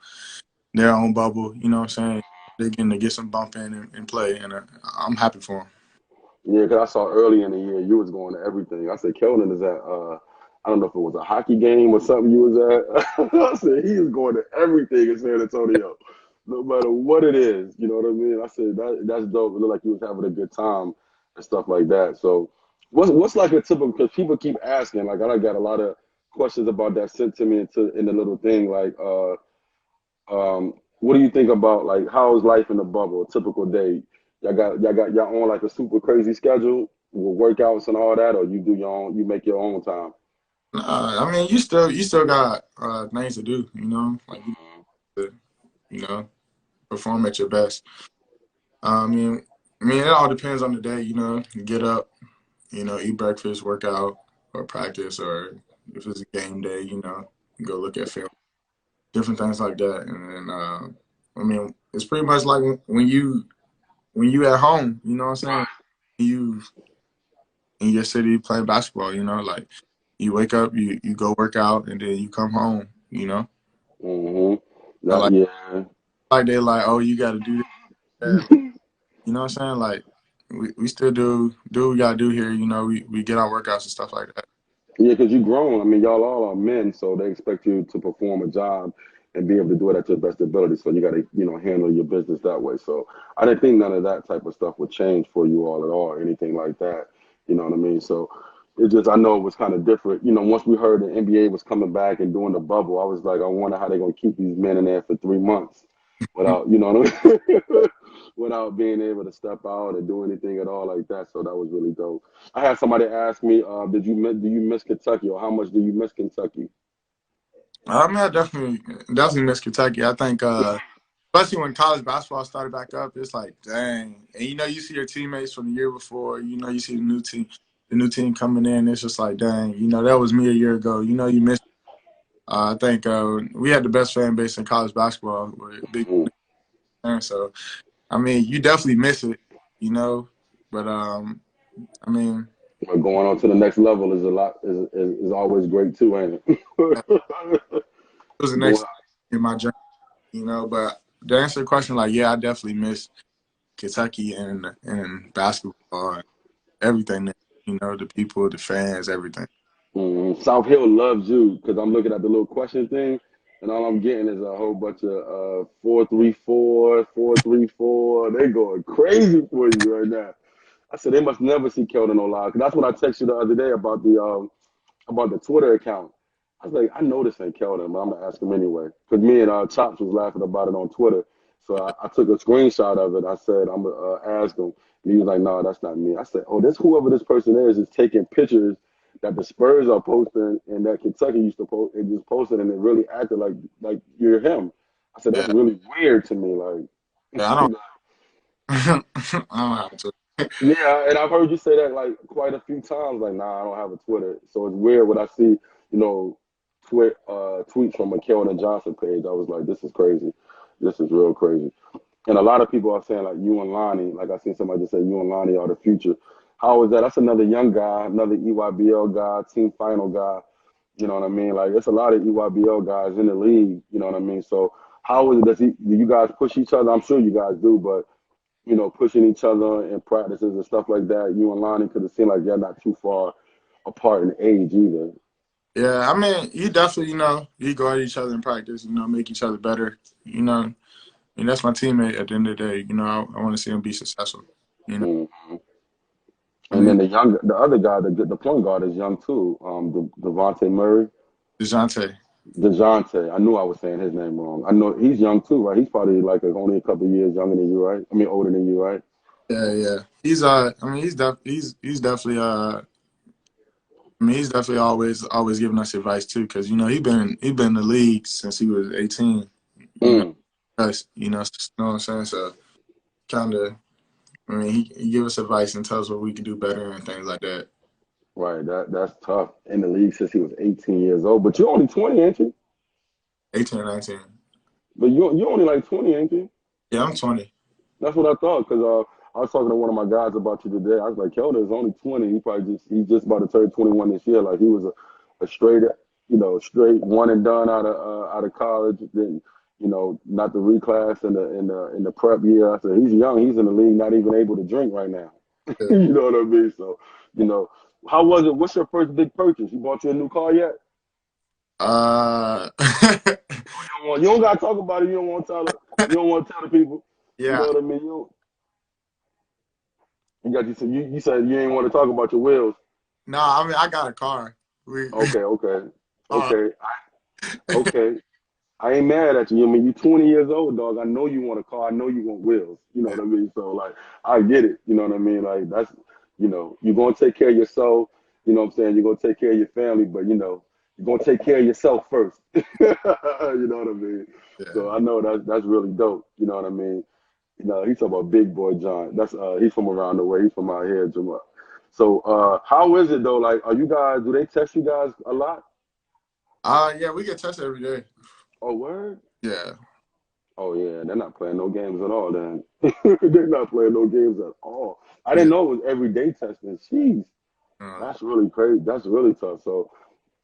their own bubble. You know what I'm saying? They're getting to get some bump in and play, and I'm happy for them. Yeah, because I saw early in the year you was going to everything. I said Keldon is at I don't know if it was a hockey game or something you was at. I said he is going to everything in San Antonio, no matter what it is. You know what I mean? I said that's dope. It looked like he was having a good time and stuff like that. So what's like a typical because people keep asking, like I got a lot of questions about that sent to me in the little thing, like what do you think about like how's life in the bubble, a typical day? Y'all got y'all on like a super crazy schedule with workouts and all that, or you do your own, you make your own time. I mean, you still got things to do. You know, like you know perform at your best. I mean, it all depends on the day. You know, you get up, eat breakfast, work out, or practice, or if it's a game day, go look at film, different things like that. And then, I mean, it's pretty much like when you at home. You know what I'm saying? You in your city playing basketball. Like you wake up, you go work out, and then you come home. Hmm. And That like yeah. like they like, oh, you got to do that. You know what I'm saying? Like we still do what we gotta do here. We get our workouts and stuff like that. Yeah, because you grown. I mean, y'all all are men, so they expect you to perform a job and be able to do it at your best ability. So you got to, you know, handle your business that way. So I didn't think none of that type of stuff would change for you all at all, or anything like that. You know what I mean? So it just, I know it was kind of different. You know, once we heard the NBA was coming back and doing the bubble, I was like, I wonder how they're gonna keep these men in there for 3 months without, you know what I mean? Without being able to step out and do anything at all like that. So that was really dope. I had somebody ask me, do you miss Kentucky or how much do you miss Kentucky? I mean, I definitely miss Kentucky. I think, especially when college basketball started back up, it's like, dang. And you see your teammates from the year before. You see the new team coming in. It's just like, dang. That was me a year ago. You miss. I think we had the best fan base in college basketball. We're a big Mhm. fan, so I mean, you definitely miss it. But I mean, But going on to the next level is a lot is always great too, ain't it? it was the Going next in my journey. But to answer the question, like, yeah, I definitely miss Kentucky and basketball and everything. The people, the fans, everything. South Hill loves you because I'm looking at the little question thing, and all I'm getting is a whole bunch of 434, 434. They going crazy for you right now. I said they must never see Keldon no live. 'Cause that's what I texted you the other day about the Twitter account. I was like, I know this ain't Keldon, but I'm gonna ask him anyway. Cause me and Chops was laughing about it on Twitter. So I took a screenshot of it. I said, I'm gonna ask him. And he was like, no, that's not me. I said, oh, this whoever this person is taking pictures that the Spurs are posting and that Kentucky used to post and just posted and it really acted like you're him. I said, that's Yeah, really weird to me. Like, yeah, I don't. I don't have to. yeah, and I've heard you say that like quite a few times. Like, nah, I don't have a Twitter, so it's weird when I see, you know, tweets from a Keldon Johnson page. I was like, this is crazy. This is real crazy. And a lot of people are saying like you and Lonnie, like I seen somebody just say you and Lonnie are the future. How is that? That's another young guy, another EYBL guy, team final guy. You know what I mean? Like it's a lot of EYBL guys in the league. You know what I mean? So how is it? Do you guys push each other? I'm sure you guys do, but pushing each other in practices and stuff like that. You and Lonnie could have seemed like you're not too far apart in age either. Yeah, I mean, you definitely, you go at each other in practice, make each other better. I mean, that's my teammate at the end of the day. I want to see him be successful. Mm-hmm. I And then mean, the other guy, the point guard is young too. Devontae Murray. DeJounte. DeJounte. I knew I was saying his name wrong. I know he's young too, right? He's probably like only a couple of years younger than you, right? I mean, older than you, right? Yeah. He's definitely he's definitely always giving us advice too, because he been in the league since he was 18. Mm. Us, know what I'm saying? So kind of, he give us advice and tell us what we can do better and things like that. Right. That's tough. In the league since he was 18 years old, but you're only 20, ain't you? 18 or 19. But you're only like 20, ain't you? Yeah, I'm 20. That's what I thought because I was talking to one of my guys about you today. I was like, Keldon is only 20. He's just about to turn 21 this year. Like he was a straight straight one and done out of college. Then not the reclass in the prep year. So he's young. He's in the league, not even able to drink right now. Yeah. You know what I mean? So how was it? What's your first big purchase? You bought you a new car yet? Uh, You don't gotta talk about it. You don't want to tell it. You don't want to tell the people. You know yeah. what I mean? You said you ain't want to talk about your wheels. No, I got a car. Okay. Uh, Okay. Okay. I ain't mad at you. I mean, you 20 years old, dog. I know you want a car. I know you want wheels. You know what I mean? So, like, I get it. You know what I mean? Like, you're going to take care of yourself. You know what I'm saying? You're going to take care of your family, but, you're going to take care of yourself first. You know what I mean? yeah. So, I know that's really dope. You know what I mean? He's talking about Big Boy John. He's from around the way. He's from out here, Jamal. So, how is it, though? Like, do they test you guys a lot? Yeah, we get tested every day. Oh, word? Yeah. Oh yeah, they're not playing no games at all. Then they're not playing no games at all. I Yeah. didn't know it was everyday testing. Jeez, Uh, that's really crazy. That's really tough. So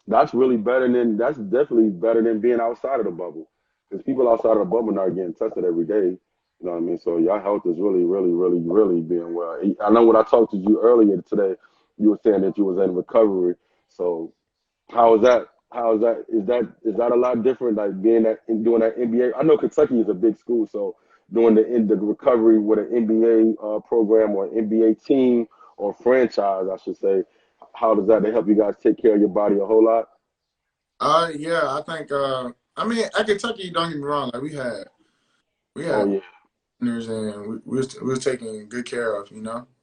that's definitely better than being outside of the bubble. Because people outside of the bubble not getting tested every day. You know what I mean? So your health is really, really, really, really being well. I know when I talked to you earlier today, you were saying that you was in recovery. So how is that? How is that? Is that a lot different? Like doing that NBA. I know Kentucky is a big school, so doing the recovery with an NBA program or an NBA team or franchise, I should say. How does that? They help you guys take care of your body a whole lot. yeah, I think, at Kentucky, don't get me wrong, like we Oh had yeah. partners and we was taken good care of,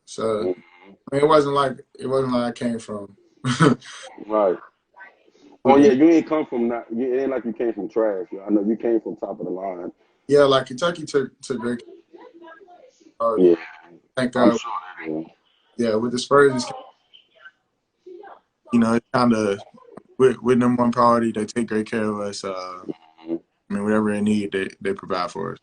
So, Mhm. it wasn't like I came from, Right. Oh yeah, you ain't come from not. It ain't like you came from trash. I know you came from top of the line. yeah, like Kentucky took great care of. Yeah, I think, I'm sure they do. yeah, with the Spurs, it's kind of with number one priority. They take great care of us. Mhm. Whatever they need, they provide for us.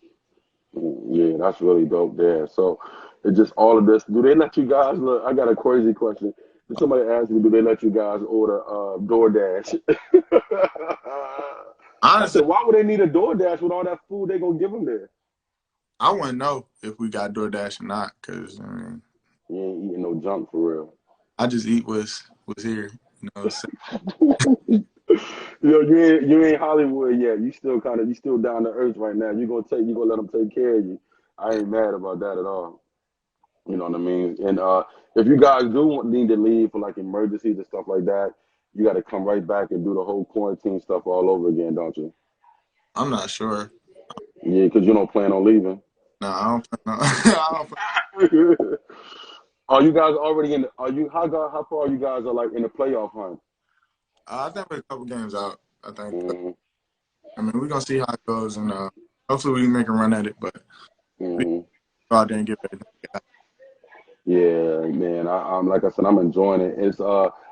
Yeah, that's really dope there. So it's just all of this. Do they let you guys look? I got a crazy question. Did somebody ask me, do they let you guys order DoorDash? I Honestly, said, why would they need a DoorDash with all that food they gonna give them there? I wouldn't know if we got DoorDash or not, because You ain't eating no junk for real. I just eat what's here. So You ain't Hollywood yet. You still down to earth right now. You gonna let them take care of you. I ain't mad about that at all. You know what I mean? And if you guys need to leave for like emergencies and stuff like that, you got to come right back and do the whole quarantine stuff all over again, don't you? I'm not sure. Yeah, because you don't plan on leaving. No, I don't plan on. I don't plan, Are you guys already in? Are you how far are you guys are like in the playoff hunt? I think we're a couple games out. I think. Mm-hmm. We're gonna see how it goes, and hopefully we can make a run at it. But we Mm-hmm. go out there and get everything. Yeah, man. I'm like I said, I'm enjoying it.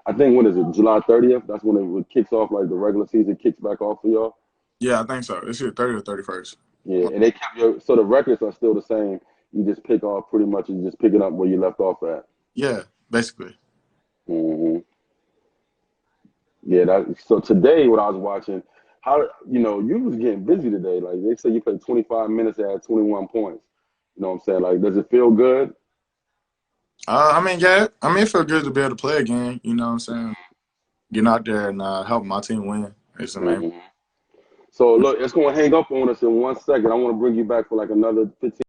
I I think when is it? July 30th. That's when it kicks off. Like the regular season kicks back off for y'all. Yeah, I think so. This year, 30 or 31st. Yeah, and they kept so the records are still the same. You just pick off pretty much. You just pick it up where you left off at. Yeah, basically. hmm Yeah. So today, what I was watching, how you was getting busy today. Like they say, you played 25 minutes and had 21 points. You know what I'm saying? Like, does it feel good? I mean, yeah. I mean, it feels good to be able to play again. You know what I'm saying? Getting out there and helping my team win is the main. hmm So look, it's gonna hang up on us in 1 second. I want to bring you back for like another 15.